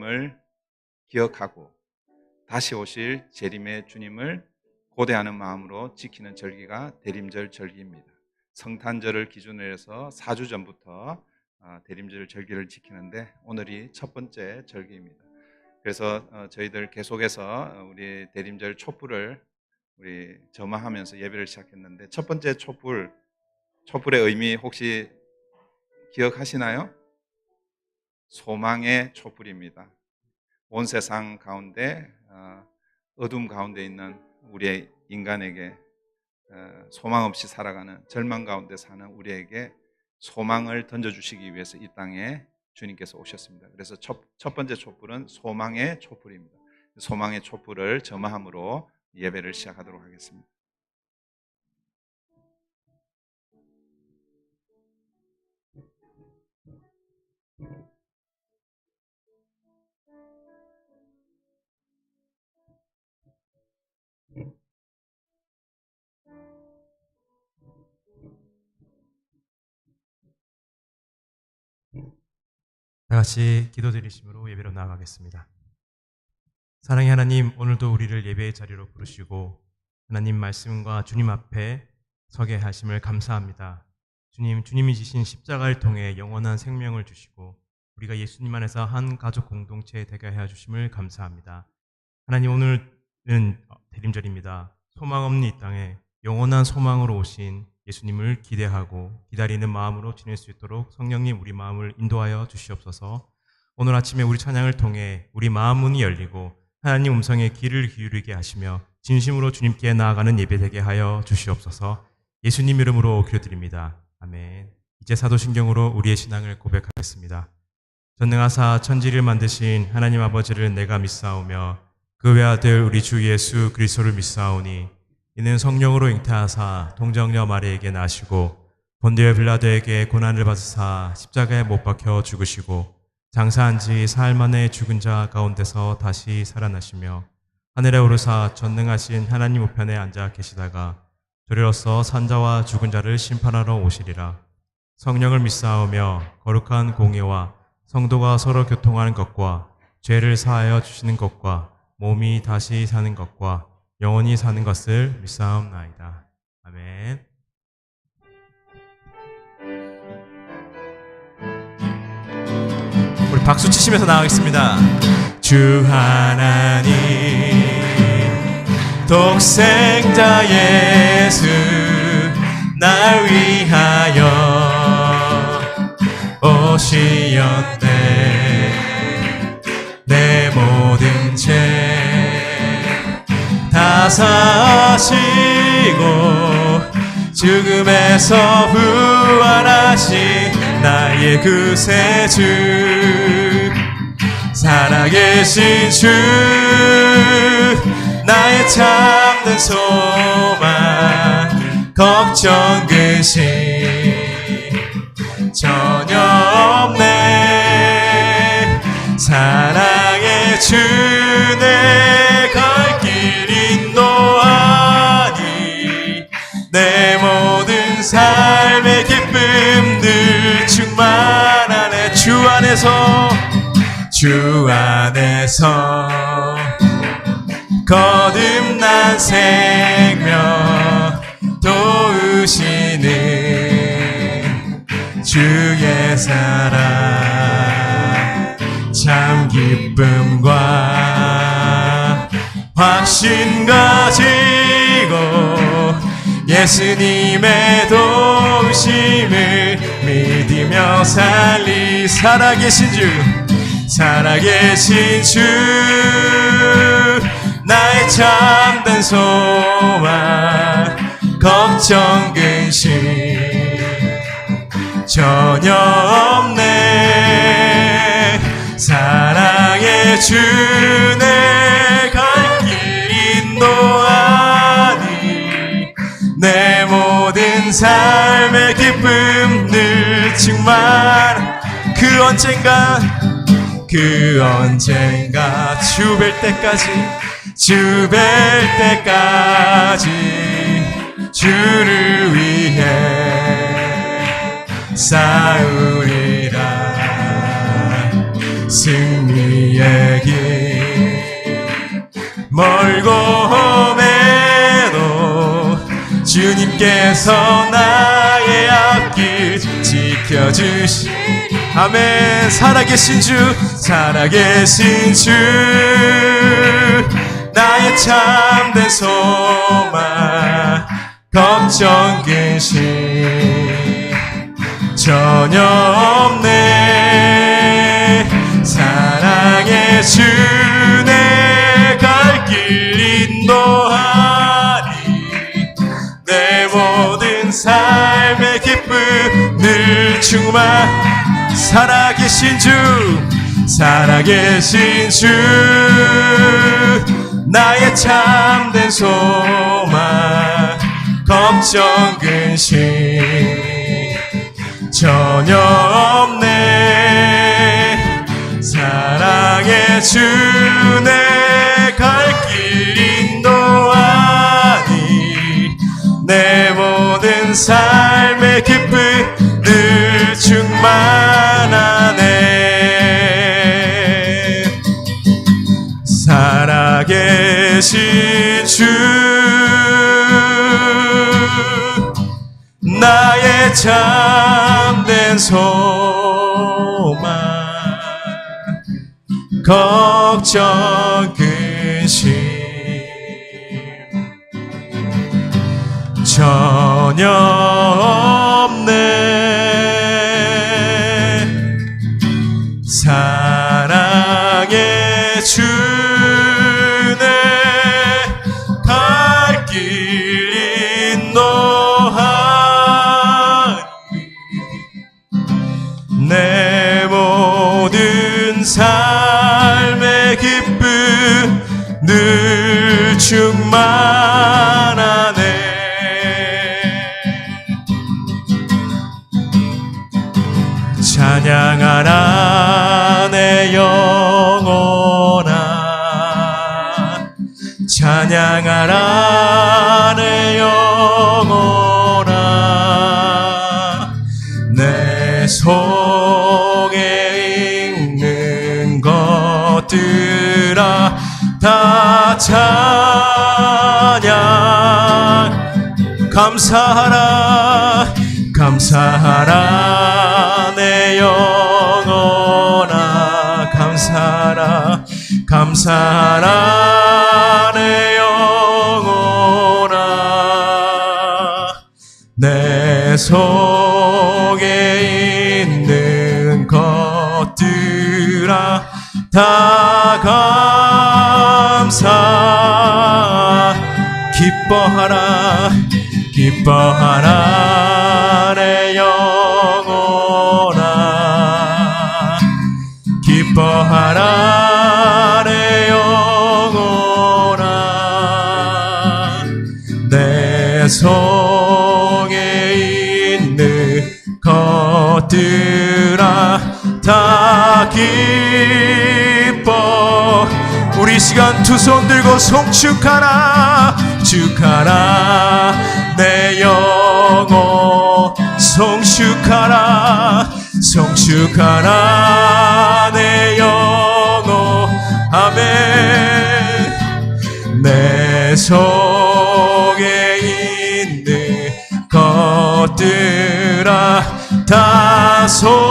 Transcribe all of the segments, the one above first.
주님을 기억하고 다시 오실 재림의 주님을 고대하는 마음으로 지키는 절기가 대림절 절기입니다. 성탄절을 기준으로 해서 4주 전부터 대림절 절기를 지키는데 오늘이 첫 번째 절기입니다. 그래서 저희들 계속해서 우리 대림절 촛불을 우리 점화하면서 예배를 시작했는데 첫 번째 촛불의 의미 혹시 기억하시나요? 소망의 촛불입니다. 온 세상 가운데 어둠 가운데 있는 우리의 인간에게 소망 없이 살아가는 절망 가운데 사는 우리에게 소망을 던져주시기 위해서 이 땅에 주님께서 오셨습니다. 그래서 첫 번째 촛불은 소망의 촛불입니다. 소망의 촛불을 점화함으로 예배를 시작하도록 하겠습니다. 다 같이 기도드리심으로 예배로 나아가겠습니다. 사랑의 하나님, 오늘도 우리를 예배의 자리로 부르시고 하나님 말씀과 주님 앞에 서게 하심을 감사합니다. 주님이 지신 십자가를 통해 영원한 생명을 주시고 우리가 예수님 안에서 한 가족 공동체에 되게 하여 주심을 감사합니다. 하나님, 오늘은 대림절입니다. 소망 없는 이 땅에 영원한 소망으로 오신 예수님을 기대하고 기다리는 마음으로 지낼 수 있도록 성령님 우리 마음을 인도하여 주시옵소서. 오늘 아침에 우리 찬양을 통해 우리 마음 문이 열리고 하나님 음성에 귀를 기울이게 하시며 진심으로 주님께 나아가는 예배 되게 하여 주시옵소서. 예수님 이름으로 기도드립니다. 아멘. 이제 사도신경으로 우리의 신앙을 고백하겠습니다. 전능하사 천지를 만드신 하나님 아버지를 내가 믿사오며 그 외아들 우리 주 예수 그리스도를 믿사오니 이는 성령으로 잉태하사 동정녀 마리에게 나시고 본디오 빌라도에게 고난을 받으사 십자가에 못 박혀 죽으시고 장사한 지 사흘 만에 죽은 자 가운데서 다시 살아나시며 하늘에 오르사 전능하신 하나님 우편에 앉아 계시다가 저리로서 산자와 죽은 자를 심판하러 오시리라. 성령을 믿사오며 거룩한 공예와 성도가 서로 교통하는 것과 죄를 사하여 주시는 것과 몸이 다시 사는 것과 영원히 사는 것을 믿사옵나이다. 아멘. 우리 박수 치시면서 나가겠습니다. 주 하나님 독생자 예수 날 위하여 오시었네. 내 모든 죄 다 사시고 죽음에서 부활하신 나의 구세주 살아계신 주 나의 참된 소망 걱정 근심 전혀 없네. 사랑의 주 내 갈 길 인도하니 내 모든 삶의 기쁨들 충만하네. 주 안에서 거듭난 생명 도우시는 주의 사랑 참 기쁨과 확신 가지고 예수님의 도우심을 믿으며 살아계신 주 나의 참된 소망 걱정 근심 전혀 없네. 사랑의 주 내 갈 길 인도하니 내 모든 삶의 기쁨들 충만 그 언젠가 주 뵐 때까지 주를 위해 싸우리라. 승리의 주께서 나의 앞길 지켜주시니 아멘. 살아계신 주, 살아계신 주, 나의 참된 소망, 걱정 근심 전혀 없네. 사랑의 주 내 갈 길 인도하리. 내 모든 삶의 기쁨 늘 충만. 살아계신 주, 살아계신 주, 나의 참된 소망, 걱정 근심 전혀 없네. 사랑의 주 내 갈 길 인도하니. 내 모든 삶의 기쁨 늘 충만하네. 살아계신 주, 나의 참된 소망, 걱정 근심 전혀 없네. 사랑의 주 내 갈 길 인도하니. 내 모든 삶의 기쁨 늘 충만하네. 찬양하라 내 영혼아, 찬양하라 내 영혼아. 내 속에 있는 것들아 다 찬양. 감사하라, 감사하라 내 영혼아. 감사하라, 감사하라 내 영혼아. 내 속에 있는 것들아 다 감사. 기뻐하라, 기뻐하라 내 영혼아. 기뻐하라 내 영혼아. 내 속에 있는 것들아 다 기뻐. 우리 시간 두 손 들고 송축하라, 축하라 내 영혼. 송축하라, 송축하라 내 영혼. 아멘. 내 속에 있는 것들아 다 송축하라.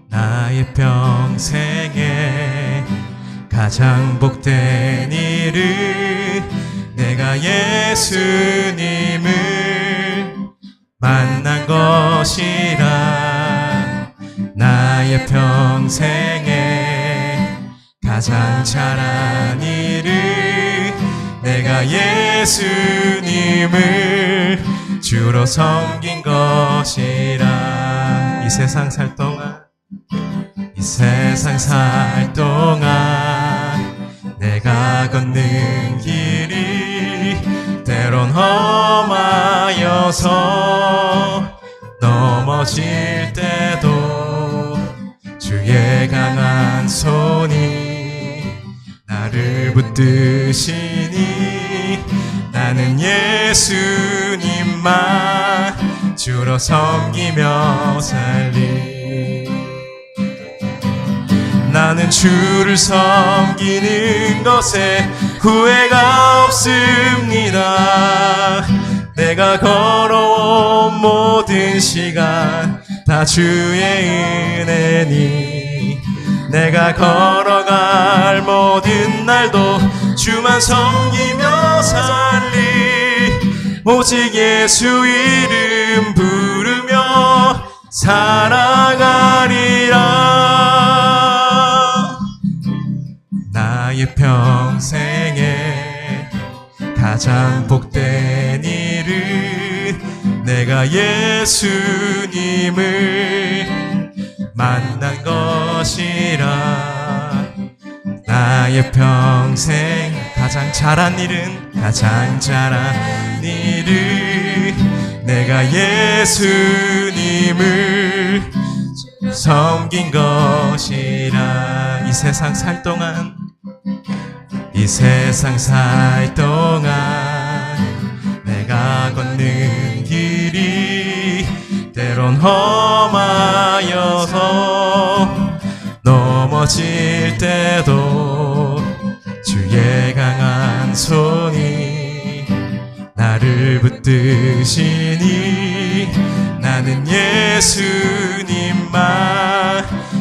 나의 평생에 가장 복된 일은 내가 예수님을 만난 것이라. 나의 평생에 가장 잘한 일은 내가 예수님을 주로 섬긴 것이라. 이 세상 살 동안 내가 걷는 길이 때론 험하여서 넘어 넘어질 때도 주의 강한 손이 나를 붙드시니 나는 예수님만 주로 섬기며 살리. 나는 주를 섬기는 것에 후회가 없습니다. 내가 걸어온 모든 시간 다 주의 은혜니 내가 걸어갈 모든 날도 주만 섬기며 살리. 오직 예수 이름 부르며 살아가리라. 나의 평생에 가장 복된 일은 내가 예수님을 만난 것이라. 나의 평생 가장 잘한 일은 내가 예수님을 섬긴 것이라. 이 세상 살 동안 내가 걷는 길이 때론 험하여서 넘어질 때도 주의 강한 손이 나를 붙드시니 나는 예수님만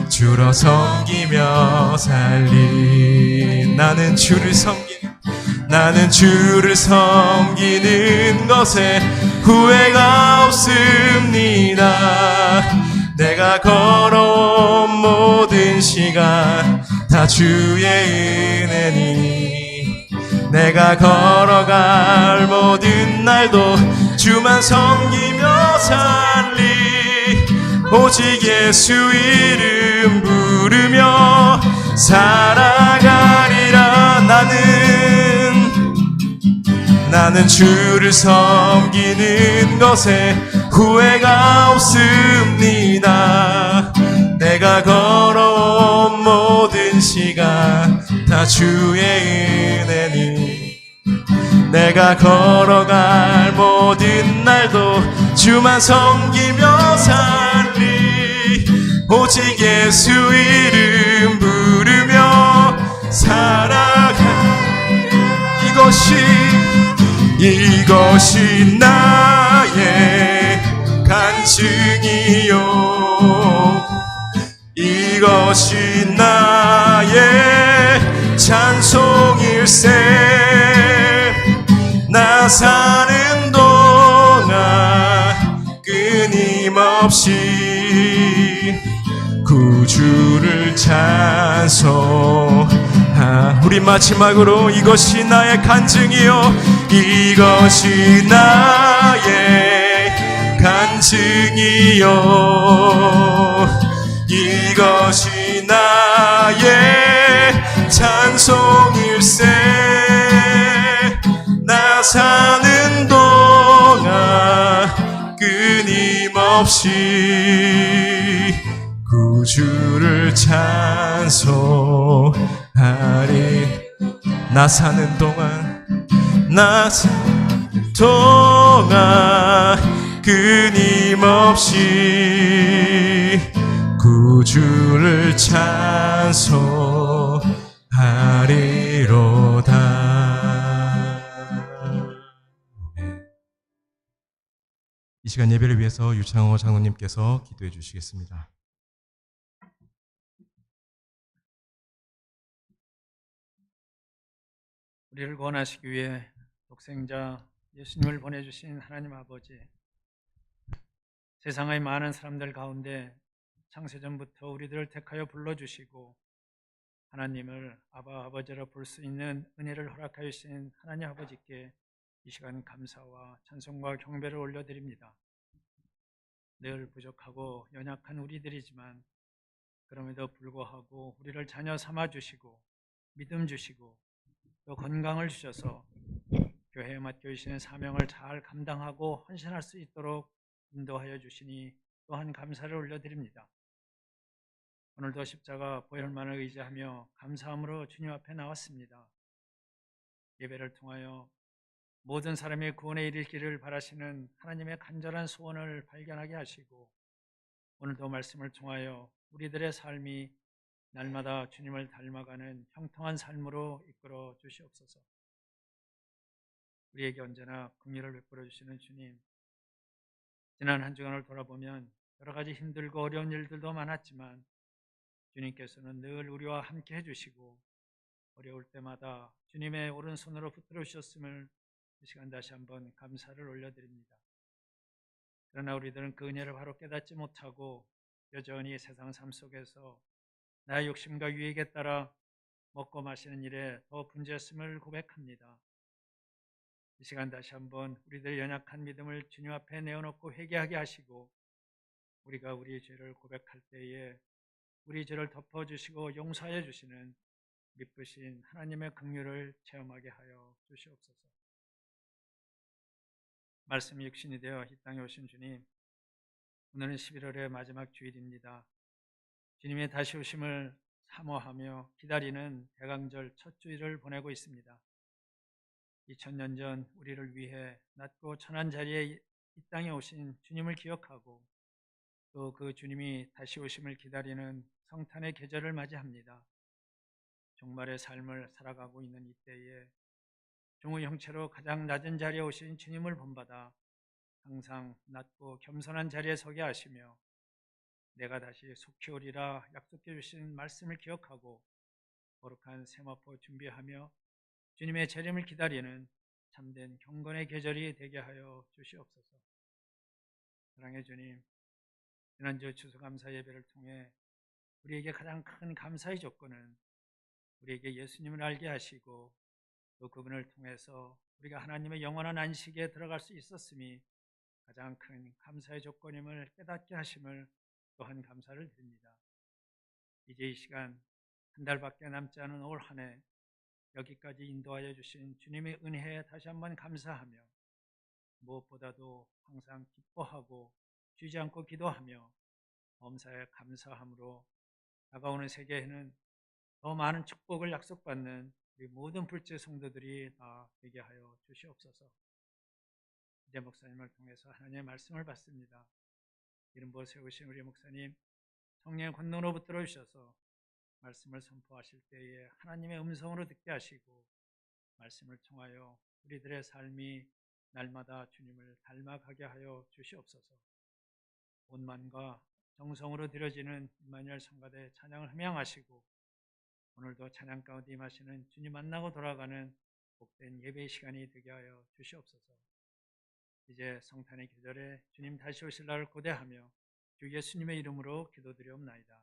주로 섬기며 살리. 나는 주를 섬기는 것에 후회가 없습니다. 내가 걸어온 모든 시간 다 주의 은혜니 내가 걸어갈 모든 날도 주만 섬기며 살리. 오직 예수 이름 부르며 살아가리라. 나는 주를 섬기는 것에 후회가 없습니다. 내가 걸어온 모든 시간 다 주의 은혜니 내가 걸어갈 모든 날도 주만 섬기며 살리. 오직 예수 이름 부르며 살아가. 이것이 나의 간증이요 이것이 나의 찬송일세. 나 사는 동안 끊임없이 구주를 찬송. 우리 마지막으로 이것이 나의 간증이요 이것이 나의 간증이요 이것이 나의 찬송일세. 나 사는 동안 끊임없이 구주를 찬송하리. 나 사는 동안 끊임없이 구주를 찬송하리로다. 이 시간 예배를 위해서 유창호 장로님께서 기도해 주시겠습니다. 우리를 구원하시기 위해 독생자 예수님을 보내주신 하나님 아버지, 세상의 많은 사람들 가운데 창세전부터 우리들을 택하여 불러주시고 하나님을 아바 아버지라 부를 수 있는 은혜를 허락하여 주신 하나님 아버지께 이 시간 감사와 찬송과 경배를 올려드립니다. 늘 부족하고 연약한 우리들이지만 그럼에도 불구하고 우리를 자녀 삼아주시고 믿음 주시고 또 건강을 주셔서 교회에 맡겨주시는 사명을 잘 감당하고 헌신할 수 있도록 인도하여 주시니 또한 감사를 올려드립니다. 오늘도 십자가 보혈만을 의지하며 감사함으로 주님 앞에 나왔습니다. 예배를 통하여 모든 사람의 구원에 이르기를 바라시는 하나님의 간절한 소원을 발견하게 하시고 오늘도 말씀을 통하여 우리들의 삶이 날마다 주님을 닮아가는 형통한 삶으로 이끌어 주시옵소서. 우리에게 언제나 긍휼을 베풀어 주시는 주님, 지난 한 주간을 돌아보면 여러 가지 힘들고 어려운 일들도 많았지만 주님께서는 늘 우리와 함께 해주시고 어려울 때마다 주님의 오른손으로 붙들어 주셨음을 이 시간 다시 한번 감사를 올려드립니다. 그러나 우리들은 그 은혜를 바로 깨닫지 못하고 여전히 세상 삶 속에서 나의 욕심과 유익에 따라 먹고 마시는 일에 더 분주했음을 고백합니다. 이 시간 다시 한번 우리들 연약한 믿음을 주님 앞에 내어놓고 회개하게 하시고 우리가 우리의 죄를 고백할 때에 우리 죄를 덮어주시고 용서하여 주시는 미쁘신 하나님의 긍휼을 체험하게 하여 주시옵소서. 말씀이 육신이 되어 이 땅에 오신 주님, 오늘은 11월의 마지막 주일입니다. 주님의 다시 오심을 사모하며 기다리는 대강절 첫 주일을 보내고 있습니다. 2000년 전 우리를 위해 낮고 천한 자리에 이 땅에 오신 주님을 기억하고 또 그 주님이 다시 오심을 기다리는 성탄의 계절을 맞이합니다. 종말의 삶을 살아가고 있는 이때에 종의 형체로 가장 낮은 자리에 오신 주님을 본받아 항상 낮고 겸손한 자리에 서게 하시며 내가 다시 속히 오리라 약속해 주신 말씀을 기억하고 거룩한 세마포 준비하며 주님의 재림을 기다리는 참된 경건의 계절이 되게 하여 주시옵소서. 사랑의 주님, 지난주 추수감사 예배를 통해 우리에게 가장 큰 감사의 조건은 우리에게 예수님을 알게 하시고 또 그분을 통해서 우리가 하나님의 영원한 안식에 들어갈 수 있었음이 가장 큰 감사의 조건임을 깨닫게 하심을 또한 감사를 드립니다. 이제 이 시간 한 달밖에 남지 않은 올 한 해 여기까지 인도하여 주신 주님의 은혜에 다시 한번 감사하며 무엇보다도 항상 기뻐하고 쉬지 않고 기도하며 범사에 감사함으로 다가오는 세계에는 더 많은 축복을 약속받는 우리 모든 불제 성도들이 다 되게 하여 주시옵소서. 이제 목사님을 통해서 하나님의 말씀을 받습니다. 이름 부어 세우신 우리 목사님 성령의 권능으로 붙들어 주셔서 말씀을 선포하실 때에 하나님의 음성으로 듣게 하시고 말씀을 통하여 우리들의 삶이 날마다 주님을 닮아가게 하여 주시옵소서. 온만과 정성으로 드려지는 임마누엘 성가대 찬양을 함양하시고 오늘도 찬양 가운데 임하시는 주님 만나고 돌아가는 복된 예배 시간이 되게 하여 주시옵소서. 이제 성탄의 계절에 주님 다시 오실 날을 고대하며 주 예수님의 이름으로 기도드리옵나이다.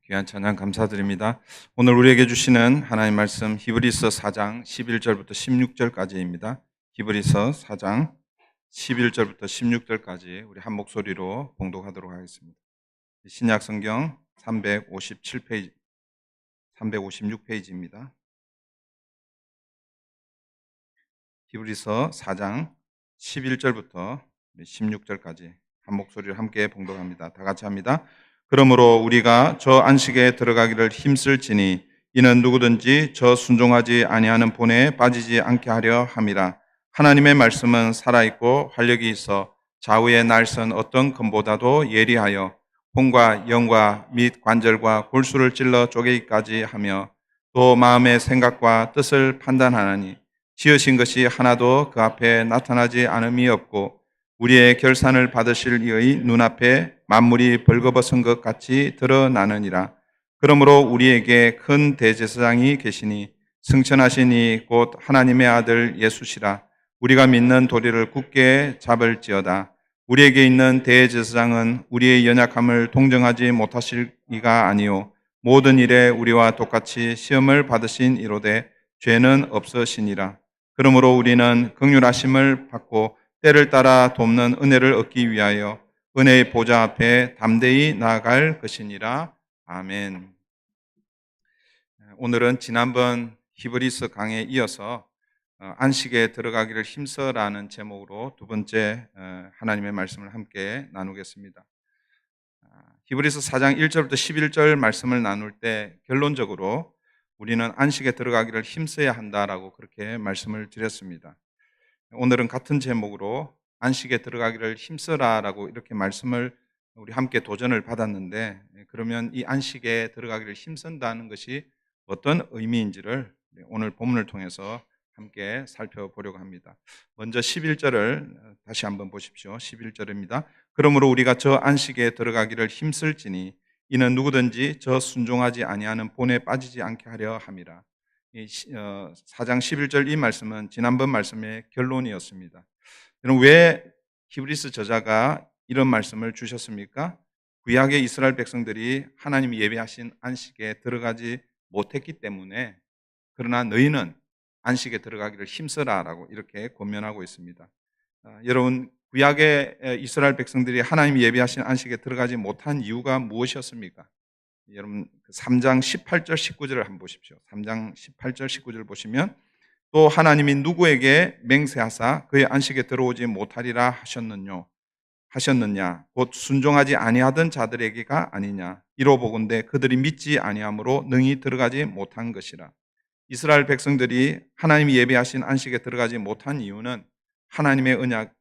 귀한 찬양 감사드립니다. 오늘 우리에게 주시는 하나님 말씀 히브리서 4장 11절부터 16절까지입니다. 히브리서 4장 11절부터 16절까지 우리 한 목소리로 봉독하도록 하겠습니다. 신약 성경 357페이지, 356페이지입니다. 히브리서 4장 11절부터 16절까지 한 목소리를 함께 봉독합니다. 다 같이 합니다. 그러므로 우리가 저 안식에 들어가기를 힘쓸지니 이는 누구든지 저 순종하지 아니하는 본에 빠지지 않게 하려 함이라. 하나님의 말씀은 살아있고 활력이 있어 좌우의 날선 어떤 검보다도 예리하여 혼과 영과 및 관절과 골수를 찔러 쪼개기까지 하며 또 마음의 생각과 뜻을 판단하나니 지으신 것이 하나도 그 앞에 나타나지 않음이 없고 우리의 결산을 받으실 이의 눈앞에 만물이 벌거벗은 것 같이 드러나느니라. 그러므로 우리에게 큰 대제사장이 계시니 승천하신 이 곧 하나님의 아들 예수시라. 우리가 믿는 도리를 굳게 잡을지어다. 우리에게 있는 대제사장은 우리의 연약함을 동정하지 못하실 이가 아니요 모든 일에 우리와 똑같이 시험을 받으신 이로되 죄는 없으시니라. 그러므로 우리는 긍휼하심을 받고 때를 따라 돕는 은혜를 얻기 위하여 은혜의 보좌 앞에 담대히 나아갈 것이니라. 아멘. 오늘은 지난번 히브리서 강에 이어서 안식에 들어가기를 힘써라는 제목으로 두 번째 하나님의 말씀을 함께 나누겠습니다. 히브리서 4장 1절부터 11절 말씀을 나눌 때 결론적으로 우리는 안식에 들어가기를 힘써야 한다라고 그렇게 말씀을 드렸습니다. 오늘은 같은 제목으로 안식에 들어가기를 힘써라라고 이렇게 말씀을 우리 함께 도전을 받았는데, 그러면 이 안식에 들어가기를 힘쓴다는 것이 어떤 의미인지를 오늘 본문을 통해서 함께 살펴보려고 합니다. 먼저 11절을 다시 한번 보십시오. 11절입니다. 그러므로 우리가 저 안식에 들어가기를 힘쓸지니 이는 누구든지 저 순종하지 아니하는 본에 빠지지 않게 하려 함이라. 4장 11절 이 말씀은 지난번 말씀의 결론이었습니다. 여러분, 왜 히브리서 저자가 이런 말씀을 주셨습니까? 구약의 이스라엘 백성들이 하나님이 예배하신 안식에 들어가지 못했기 때문에, 그러나 너희는 안식에 들어가기를 힘써라라고 이렇게 권면하고 있습니다. 여러분, 구약의 이스라엘 백성들이 하나님이 예배하신 안식에 들어가지 못한 이유가 무엇이었습니까? 여러분 3장 18절 19절을 한번 보십시오. 3장 18절 19절을 보시면 또 하나님이 누구에게 맹세하사 그의 안식에 들어오지 못하리라 하셨느냐 곧 순종하지 아니하던 자들에게가 아니냐 이로 보건대 그들이 믿지 아니함으로 능히 들어가지 못한 것이라. 이스라엘 백성들이 하나님이 예배하신 안식에 들어가지 못한 이유는 하나님의 언약,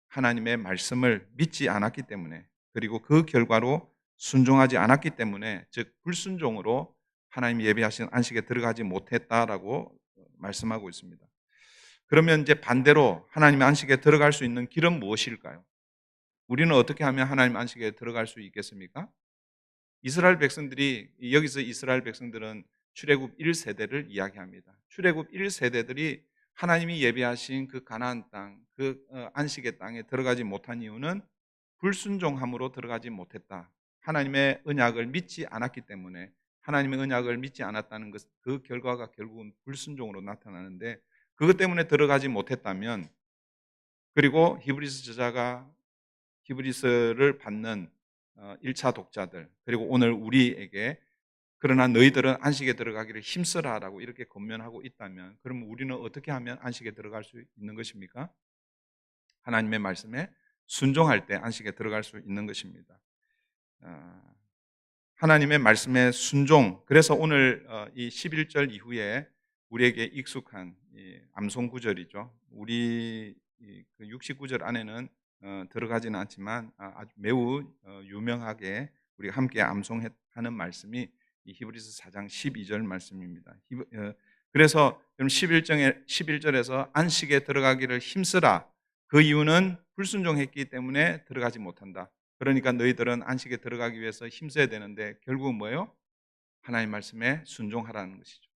하나님의 말씀을 믿지 않았기 때문에, 그리고 그 결과로 순종하지 않았기 때문에, 즉 불순종으로 하나님이 예배하신 안식에 들어가지 못했다라고 말씀하고 있습니다. 그러면 이제 반대로 하나님의 안식에 들어갈 수 있는 길은 무엇일까요? 우리는 어떻게 하면 하나님 안식에 들어갈 수 있겠습니까? 이스라엘 백성들이, 여기서 이스라엘 백성들은 출애굽 1세대를 이야기합니다. 출애굽 1세대들이 하나님이 예배하신 그 가나안 땅, 그 안식의 땅에 들어가지 못한 이유는 불순종함으로 들어가지 못했다. 하나님의 언약을 믿지 않았기 때문에, 하나님의 언약을 믿지 않았다는 것, 그 결과가 결국은 불순종으로 나타나는데, 그것 때문에 들어가지 못했다면, 그리고 히브리서 저자가 히브리서를 받는 1차 독자들, 그리고 오늘 우리에게 그러나 너희들은 안식에 들어가기를 힘써라라고 이렇게 권면하고 있다면, 그럼 우리는 어떻게 하면 안식에 들어갈 수 있는 것입니까? 하나님의 말씀에 순종할 때 안식에 들어갈 수 있는 것입니다. 하나님의 말씀에 순종, 그래서 오늘 이 11절 이후에 우리에게 익숙한 암송 구절이죠. 우리 69절 안에는 들어가지는 않지만 아주 매우 유명하게 우리가 함께 암송하는 말씀이 이 히브리서 4장 12절 말씀입니다. 그래서 11절에서 안식에 들어가기를 힘쓰라. 그 이유는 불순종했기 때문에 들어가지 못한다. 그러니까 너희들은 안식에 들어가기 위해서 힘써야 되는데, 결국은 뭐예요? 하나님 말씀에 순종하라는 것이죠.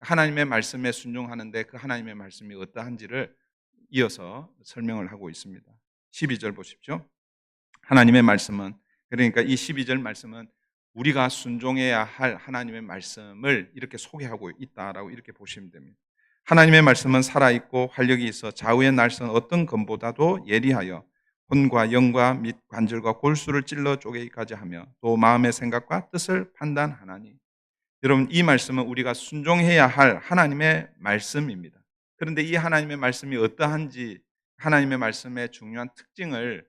하나님의 말씀에 순종하는데 그 하나님의 말씀이 어떠한지를 이어서 설명을 하고 있습니다. 12절 보십시오. 하나님의 말씀은, 그러니까 이 12절 말씀은 우리가 순종해야 할 하나님의 말씀을 이렇게 소개하고 있다라고 이렇게 보시면 됩니다. 하나님의 말씀은 살아있고 활력이 있어 좌우의 날선 어떤 검보다도 예리하여魂과 영과 및 관절과 골수를 찔러 쪼개기까지 하며 또 마음의 생각과 뜻을 판단하나니. 여러분, 이 말씀은 우리가 순종해야 할 하나님의 말씀입니다. 그런데 이 하나님의 말씀이 어떠한지, 하나님의 말씀의 중요한 특징을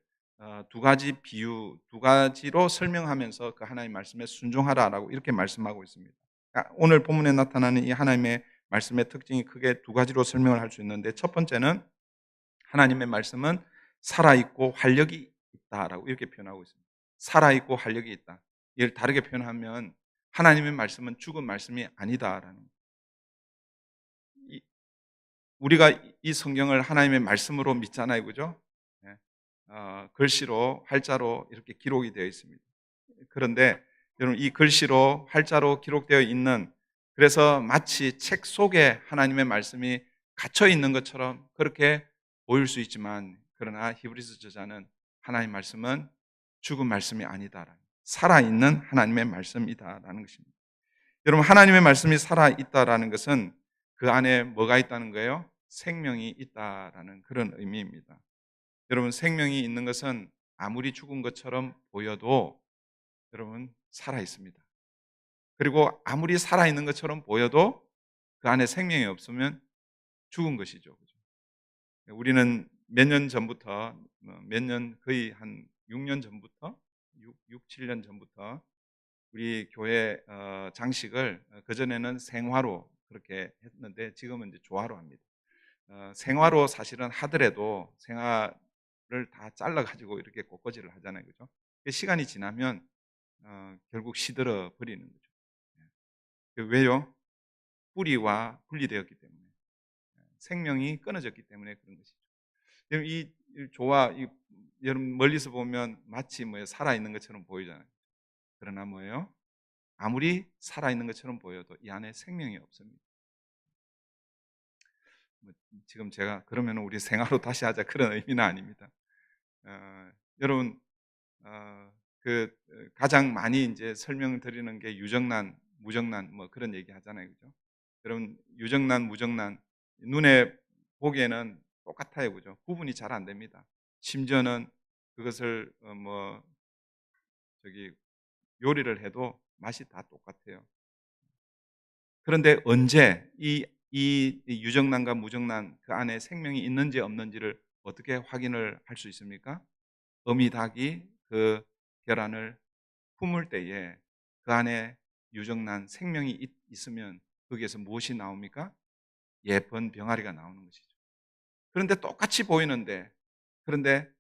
두 가지로 설명하면서 그 하나님의 말씀에 순종하라라고 이렇게 말씀하고 있습니다. 오늘 본문에 나타나는 이 하나님의 말씀의 특징이 크게 두 가지로 설명을 할 수 있는데, 첫 번째는 하나님의 말씀은 살아있고 활력이 있다라고 이렇게 표현하고 있습니다. 살아있고 활력이 있다. 이를 다르게 표현하면 하나님의 말씀은 죽은 말씀이 아니다라는 거예요. 우리가 이 성경을 하나님의 말씀으로 믿잖아요, 그죠? 글씨로, 활자로 이렇게 기록이 되어 있습니다. 그런데 여러분, 이 글씨로, 활자로 기록되어 있는, 그래서 마치 책 속에 하나님의 말씀이 갇혀 있는 것처럼 그렇게 보일 수 있지만, 그러나 히브리서 저자는 하나님의 말씀은 죽은 말씀이 아니다, 살아있는 하나님의 말씀이다라는 것입니다. 여러분, 하나님의 말씀이 살아있다라는 것은 그 안에 뭐가 있다는 거예요? 생명이 있다라는 그런 의미입니다. 여러분, 생명이 있는 것은 아무리 죽은 것처럼 보여도 여러분 살아있습니다. 그리고 아무리 살아있는 것처럼 보여도 그 안에 생명이 없으면 죽은 것이죠. 우리는 몇 년 전부터, 거의 한 6년 전부터, 7년 전부터 우리 교회 장식을 그전에는 생화로 그렇게 했는데 지금은 이제 조화로 합니다. 생화로 사실은 하더라도 생화를 다 잘라가지고 이렇게 꽃꽂이를 하잖아요, 그죠? 시간이 지나면 결국 시들어 버리는 거죠. 왜요? 뿌리와 분리되었기 때문에, 생명이 끊어졌기 때문에 그런 것이죠. 이 여러분 멀리서 보면 마치 살아있는 것처럼 보이잖아요. 그러나 뭐예요? 아무리 살아있는 것처럼 보여도 이 안에 생명이 없습니다. 지금 제가 그러면 우리 생화로 다시 하자 그런 의미는 아닙니다. 여러분, 가장 많이 이제 설명드리는 게 유정란, 무정란 그런 얘기 하잖아요, 그죠? 여러분, 유정란, 무정란 눈에 보기에는 똑같아요, 그죠? 구분이 잘 안 됩니다. 심지어는 그것을 요리를 해도 맛이 다 똑같아요. 그런데 언제 이 유정란과 무정란 그 안에 생명이 있는지 없는지를 어떻게 확인을 할 수 있습니까? 어미닭이 그 계란을 품을 때에 그 안에 유정란 생명이 있으면 거기에서 무엇이 나옵니까? 예쁜 병아리가 나오는 것이죠. 그런데 똑같이 보이는데, 그런데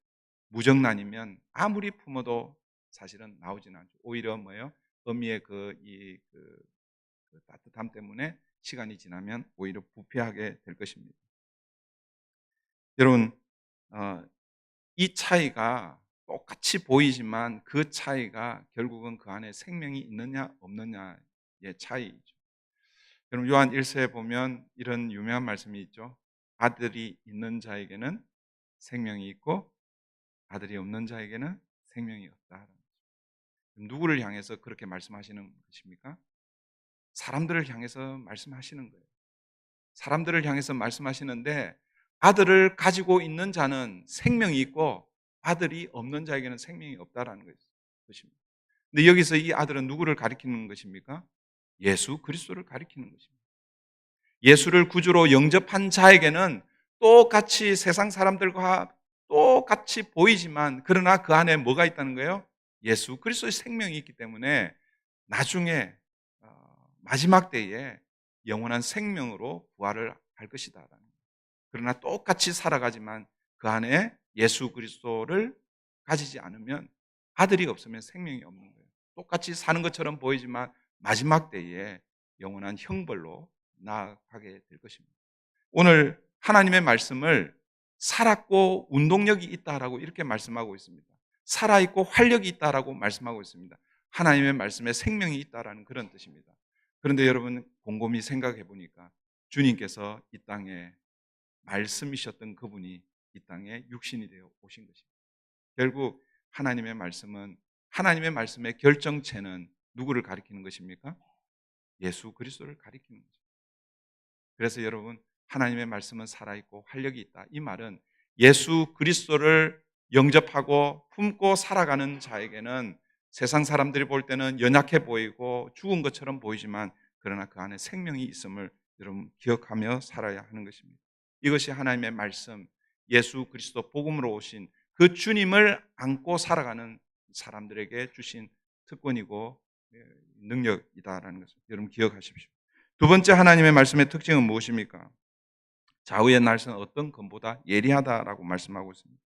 무정란이면 아무리 품어도 사실은 나오지는 않죠. 오히려 뭐예요? 어미의 그 따뜻함 때문에 시간이 지나면 오히려 부패하게 될 것입니다. 여러분, 이 차이가 똑같이 보이지만 그 차이가 결국은 그 안에 생명이 있느냐 없느냐의 차이죠. 여러분, 요한 1서에 보면 이런 유명한 말씀이 있죠. 아들이 있는 자에게는 생명이 있고 아들이 없는 자에게는 생명이 없다. 누구를 향해서 그렇게 말씀하시는 것입니까? 사람들을 향해서 말씀하시는 거예요. 사람들을 향해서 말씀하시는데, 아들을 가지고 있는 자는 생명이 있고 아들이 없는 자에게는 생명이 없다라는 것입니다. 근데 여기서 이 아들은 누구를 가리키는 것입니까? 예수 그리스도를 가리키는 것입니다. 예수를 구주로 영접한 자에게는 똑같이 세상 사람들과 똑같이 보이지만, 그러나 그 안에 뭐가 있다는 거예요? 예수 그리스도의 생명이 있기 때문에 나중에 마지막 때에 영원한 생명으로 부활을 할 것이다. 그러나 똑같이 살아가지만 그 안에 예수 그리스도를 가지지 않으면, 아들이 없으면 생명이 없는 거예요. 똑같이 사는 것처럼 보이지만 마지막 때에 영원한 형벌로 나아가게 될 것입니다. 오늘 하나님의 말씀을 살았고 운동력이 있다라고 이렇게 말씀하고 있습니다. 살아있고 활력이 있다라고 말씀하고 있습니다. 하나님의 말씀에 생명이 있다라는 그런 뜻입니다. 그런데 여러분, 곰곰이 생각해 보니까 주님께서 이 땅에 말씀이셨던 그분이 이 땅에 육신이 되어 오신 것입니다. 결국 하나님의 말씀의 결정체는 누구를 가리키는 것입니까? 예수 그리스도를 가리키는 거죠. 그래서 여러분, 하나님의 말씀은 살아있고 활력이 있다. 이 말은 예수 그리스도를 영접하고 품고 살아가는 자에게는 세상 사람들이 볼 때는 연약해 보이고 죽은 것처럼 보이지만 그러나 그 안에 생명이 있음을 여러분 기억하며 살아야 하는 것입니다. 이것이 하나님의 말씀, 예수 그리스도 복음으로 오신 그 주님을 안고 살아가는 사람들에게 주신 특권이고 능력이다라는 것을 여러분 기억하십시오. 두 번째 하나님의 말씀의 특징은 무엇입니까? 좌우의 날선 어떤 검보다 예리하다라고 말씀하고 있습니다.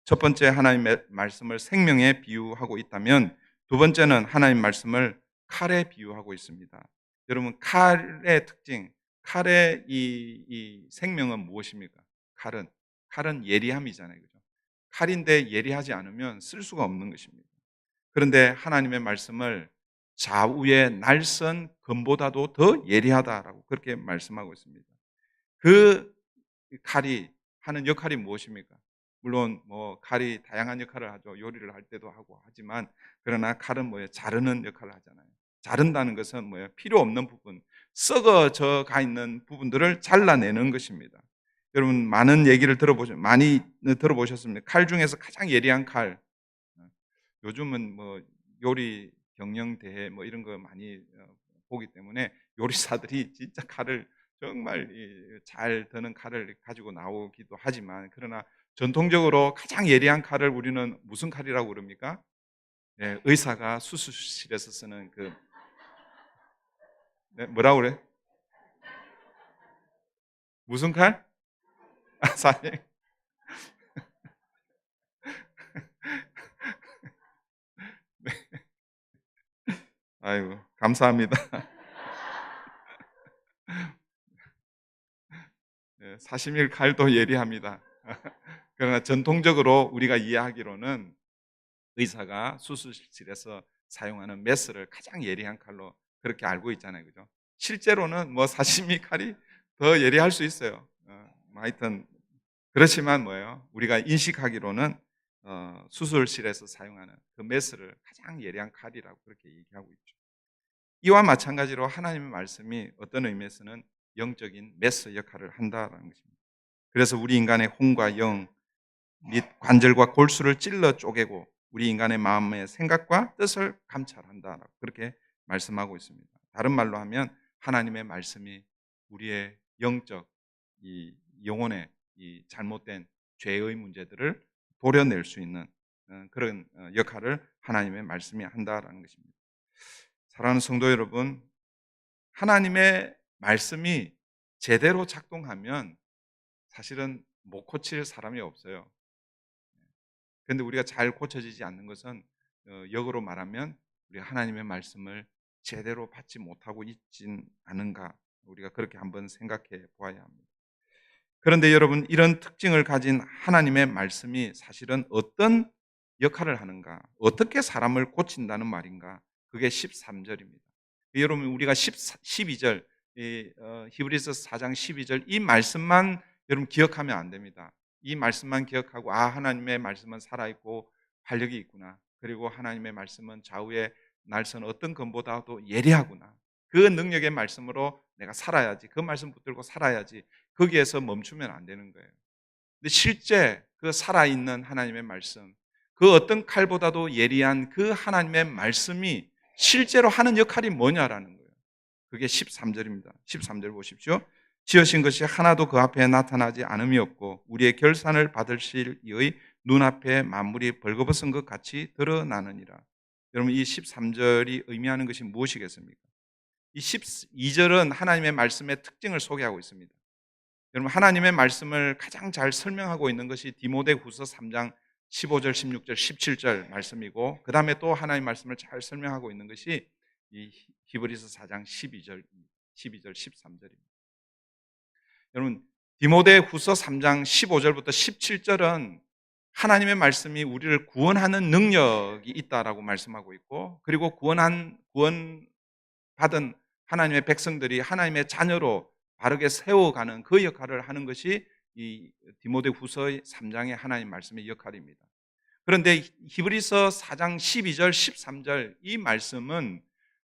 첫 번째 하나님의 말씀을 생명에 비유하고 있다면 두 번째는 하나님 말씀을 칼에 비유하고 있습니다. 여러분, 칼의 특징, 칼의 이 생명은 무엇입니까? 칼은 예리함이잖아요. 그죠? 칼인데 예리하지 않으면 쓸 수가 없는 것입니다. 그런데 하나님의 말씀을 좌우의 날선 검보다도 더 예리하다라고 그렇게 말씀하고 있습니다. 그 칼이 하는 역할이 무엇입니까? 물론 뭐 칼이 다양한 역할을 하죠. 요리를 할 때도 하고 하지만 그러나 칼은 뭐예요? 자르는 역할을 하잖아요. 자른다는 것은 뭐예요? 필요 없는 부분, 썩어져 가 있는 부분들을 잘라내는 것입니다. 여러분 많은 얘기를 많이 들어보셨습니다. 칼 중에서 가장 예리한 칼. 요즘은 뭐 요리 경영 대회 뭐 이런 거 많이 보기 때문에 요리사들이 진짜 칼을 정말 잘 드는 칼을 가지고 나오기도 하지만 그러나 전통적으로 가장 예리한 칼을 우리는 무슨 칼이라고 그럽니까? 네, 의사가 수술실에서 쓰는 그 네, 뭐라고 그래? 무슨 칼? 아, 사장님. 네. 아이고 감사합니다. 네, 사시밀 칼도 예리합니다. 그러나 전통적으로 우리가 이해하기로는 의사가 수술실에서 사용하는 메스를 가장 예리한 칼로 그렇게 알고 있잖아요. 그죠? 실제로는 뭐 사시미 칼이 더 예리할 수 있어요. 하여튼 그렇지만 뭐예요? 우리가 인식하기로는 수술실에서 사용하는 그 메스를 가장 예리한 칼이라고 그렇게 얘기하고 있죠. 이와 마찬가지로 하나님의 말씀이 어떤 의미에서는 영적인 메스 역할을 한다는 것입니다. 그래서 우리 인간의 혼과 영 및 관절과 골수를 찔러 쪼개고 우리 인간의 마음의 생각과 뜻을 감찰한다라고 그렇게 말씀하고 있습니다. 다른 말로 하면 하나님의 말씀이 우리의 영적 이 영혼의 이 잘못된 죄의 문제들을 도려낼 수 있는 그런 역할을 하나님의 말씀이 한다라는 것입니다. 사랑하는 성도 여러분, 하나님의 말씀이 제대로 작동하면 사실은 못 고칠 사람이 없어요. 그런데 우리가 잘 고쳐지지 않는 것은 역으로 말하면 우리가 하나님의 말씀을 제대로 받지 못하고 있진 않은가, 우리가 그렇게 한번 생각해 보아야 합니다. 그런데 여러분, 이런 특징을 가진 하나님의 말씀이 사실은 어떤 역할을 하는가, 어떻게 사람을 고친다는 말인가, 그게 13절입니다. 여러분, 우리가 12절 히브리서 4장 12절 이 말씀만 여러분 기억하면 안 됩니다. 이 말씀만 기억하고 하나님의 말씀은 살아있고 활력이 있구나, 그리고 하나님의 말씀은 좌우의 날선 어떤 것보다도 예리하구나, 그 능력의 말씀으로 내가 살아야지, 그 말씀 붙들고 살아야지, 거기에서 멈추면 안 되는 거예요. 근데 실제 그 살아있는 하나님의 말씀, 그 어떤 칼보다도 예리한 그 하나님의 말씀이 실제로 하는 역할이 뭐냐라는 거예요. 그게 13절입니다. 13절 보십시오. 지으신 것이 하나도 그 앞에 나타나지 않음이 없고 우리의 결산을 받으실 이의 눈앞에 만물이 벌거벗은 것 같이 드러나느니라. 여러분, 이 13절이 의미하는 것이 무엇이겠습니까? 이 12절은 하나님의 말씀의 특징을 소개하고 있습니다. 여러분, 하나님의 말씀을 가장 잘 설명하고 있는 것이 디모데후서 3장 15절, 16절, 17절 말씀이고, 그 다음에 또 하나님의 말씀을 잘 설명하고 있는 것이 이 히브리서 4장 12절, 13절입니다. 여러분, 디모데후서 3장 15절부터 17절은 하나님의 말씀이 우리를 구원하는 능력이 있다라고 말씀하고 있고, 그리고 구원받은 하나님의 백성들이 하나님의 자녀로 바르게 세워가는 그 역할을 하는 것이 이 디모데후서 3장의 하나님 말씀의 역할입니다. 그런데 히브리서 4장 12절, 13절 이 말씀은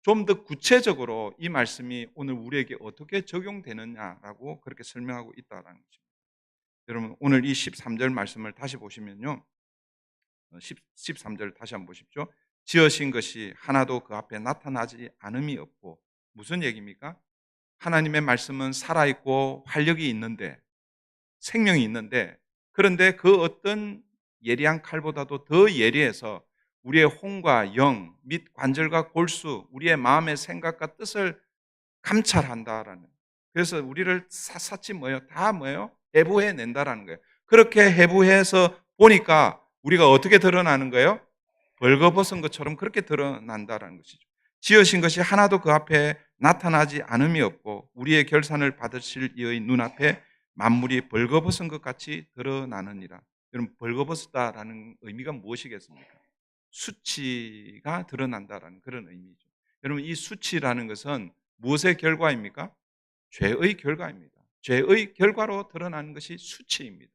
좀 더 구체적으로 이 말씀이 오늘 우리에게 어떻게 적용되느냐라고 그렇게 설명하고 있다는 것입니다. 여러분 오늘 이 13절 말씀을 다시 보시면요. 13절 다시 한번 보십시오. 지으신 것이 하나도 그 앞에 나타나지 않음이 없고, 무슨 얘기입니까? 하나님의 말씀은 살아있고 활력이 있는데, 생명이 있는데, 그런데 그 어떤 예리한 칼보다도 더 예리해서 우리의 혼과 영 및 관절과 골수, 우리의 마음의 생각과 뜻을 감찰한다라는, 그래서 우리를 샅샅이 다 해부해낸다라는 거예요. 그렇게 해부해서 보니까 우리가 어떻게 드러나는 거예요? 벌거벗은 것처럼 그렇게 드러난다라는 것이죠. 지으신 것이 하나도 그 앞에 나타나지 않음이 없고, 우리의 결산을 받으실 이의 눈앞에 만물이 벌거벗은 것 같이 드러나느니라. 여러분, 벌거벗었다라는 의미가 무엇이겠습니까? 수치가 드러난다라는 그런 의미죠. 여러분, 이 수치라는 것은 무엇의 결과입니까? 죄의 결과입니다. 죄의 결과로 드러나는 것이 수치입니다.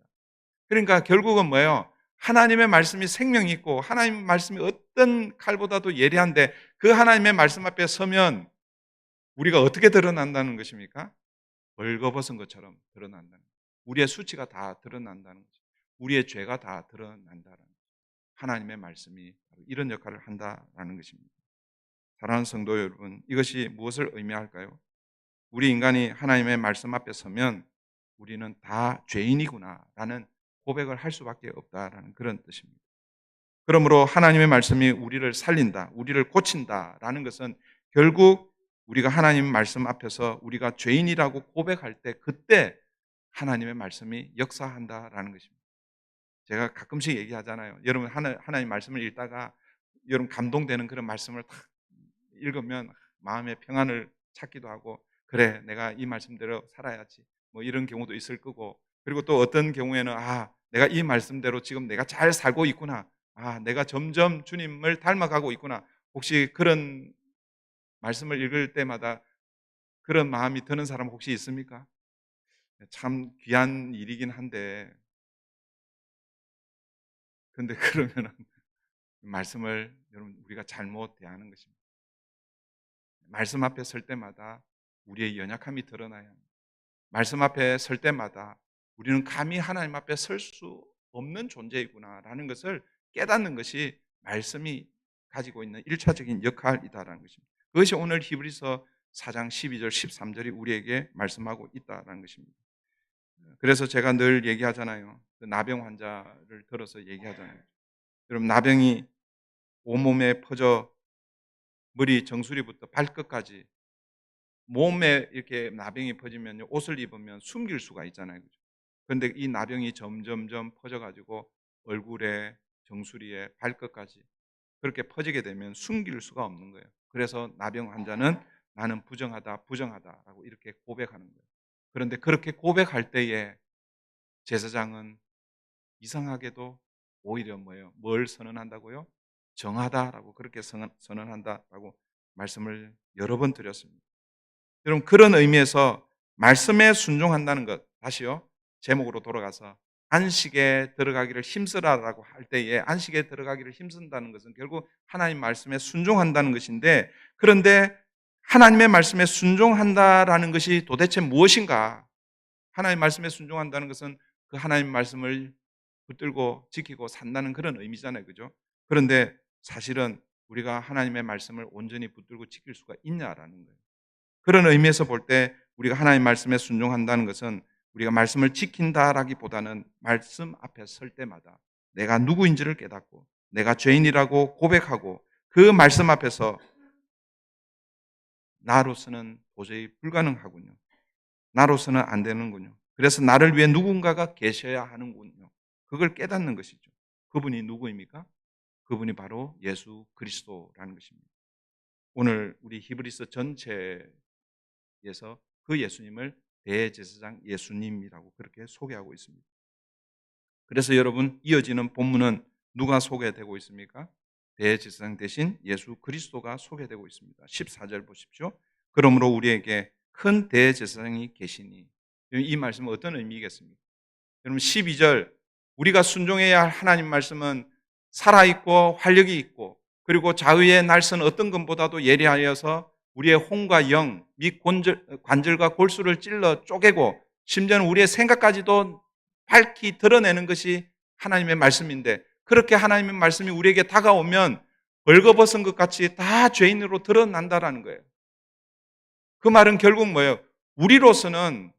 그러니까 결국은 뭐예요? 하나님의 말씀이 생명이 있고, 하나님의 말씀이 어떤 칼보다도 예리한데, 그 하나님의 말씀 앞에 서면 우리가 어떻게 드러난다는 것입니까? 벌거벗은 것처럼 드러난다는 거예요. 우리의 수치가 다 드러난다는 거죠. 우리의 죄가 다 드러난다는 거죠. 하나님의 말씀이 이런 역할을 한다는 것입니다. 사랑하는 성도 여러분, 이것이 무엇을 의미할까요? 우리 인간이 하나님의 말씀 앞에 서면 우리는 다 죄인이구나라는 고백을 할 수밖에 없다라는 그런 뜻입니다. 그러므로 하나님의 말씀이 우리를 살린다, 우리를 고친다라는 것은 결국 우리가 하나님 말씀 앞에서 우리가 죄인이라고 고백할 때, 그때 하나님의 말씀이 역사한다라는 것입니다. 제가 가끔씩 얘기하잖아요. 여러분 하나님 말씀을 읽다가 여러분 감동되는 그런 말씀을 딱 읽으면 마음의 평안을 찾기도 하고, 그래 내가 이 말씀대로 살아야지, 뭐 이런 경우도 있을 거고, 그리고 또 어떤 경우에는 내가 이 말씀대로 지금 내가 잘 살고 있구나, 내가 점점 주님을 닮아가고 있구나. 혹시 그런 말씀을 읽을 때마다 그런 마음이 드는 사람 혹시 있습니까? 참 귀한 일이긴 한데, 근데 그러면은 말씀을 여러분 우리가 잘못 대하는 것입니다. 말씀 앞에 설 때마다 우리의 연약함이 드러나야 합니다. 말씀 앞에 설 때마다 우리는 감히 하나님 앞에 설 수 없는 존재이구나라는 것을 깨닫는 것이 말씀이 가지고 있는 1차적인 역할이다라는 것입니다. 그것이 오늘 히브리서 4장 12절 13절이 우리에게 말씀하고 있다는 것입니다. 그래서 제가 늘 얘기하잖아요. 그 나병 환자를 들어서 얘기하잖아요. 여러분, 나병이 온몸에 퍼져 머리 정수리부터 발끝까지 몸에 이렇게 나병이 퍼지면 옷을 입으면 숨길 수가 있잖아요. 그런데 이 나병이 점점점 퍼져가지고 얼굴에, 정수리에, 발끝까지 그렇게 퍼지게 되면 숨길 수가 없는 거예요. 그래서 나병 환자는 나는 부정하다라고 이렇게 고백하는 거예요. 그런데 그렇게 고백할 때에 제사장은 이상하게도 오히려 뭐예요? 뭘 선언한다고요? 정하다라고, 그렇게 선언한다라고 말씀을 여러 번 드렸습니다. 여러분, 그런 의미에서 말씀에 순종한다는 것, 다시요, 제목으로 돌아가서 안식에 들어가기를 힘쓰라라고 할 때에 안식에 들어가기를 힘쓴다는 것은 결국 하나님 말씀에 순종한다는 것인데, 그런데 하나님의 말씀에 순종한다라는 것이 도대체 무엇인가? 하나님 말씀에 순종한다는 것은 그 하나님 말씀을 붙들고 지키고 산다는 그런 의미잖아요. 그죠? 그런데 사실은 우리가 하나님의 말씀을 온전히 붙들고 지킬 수가 있냐라는 거예요. 그런 의미에서 볼 때 우리가 하나님 말씀에 순종한다는 것은 우리가 말씀을 지킨다라기보다는 말씀 앞에 설 때마다 내가 누구인지를 깨닫고 내가 죄인이라고 고백하고 그 말씀 앞에서 나로서는 도저히 불가능하군요. 나로서는 안 되는군요. 그래서 나를 위해 누군가가 계셔야 하는군요. 그걸 깨닫는 것이죠. 그분이 누구입니까? 그분이 바로 예수 그리스도라는 것입니다. 오늘 우리 히브리서 전체에서 그 예수님을 대제사장 예수님이라고 그렇게 소개하고 있습니다. 그래서 여러분, 이어지는 본문은 누가 소개되고 있습니까? 대제사장 대신 예수 그리스도가 소개되고 있습니다. 14절 보십시오. 그러므로 우리에게 큰 대제사장이 계시니, 이 말씀은 어떤 의미겠습니까? 여러분, 12절, 우리가 순종해야 할 하나님 말씀은 살아있고 활력이 있고 그리고 좌우의 날선 어떤 것보다도 예리하여서 우리의 혼과 영, 및 관절과 골수를 찔러 쪼개고 심지어는 우리의 생각까지도 밝히 드러내는 것이 하나님의 말씀인데, 그렇게 하나님의 말씀이 우리에게 다가오면 벌거벗은 것 같이 다 죄인으로 드러난다라는 거예요. 그 말은 결국 뭐예요? 우리로서는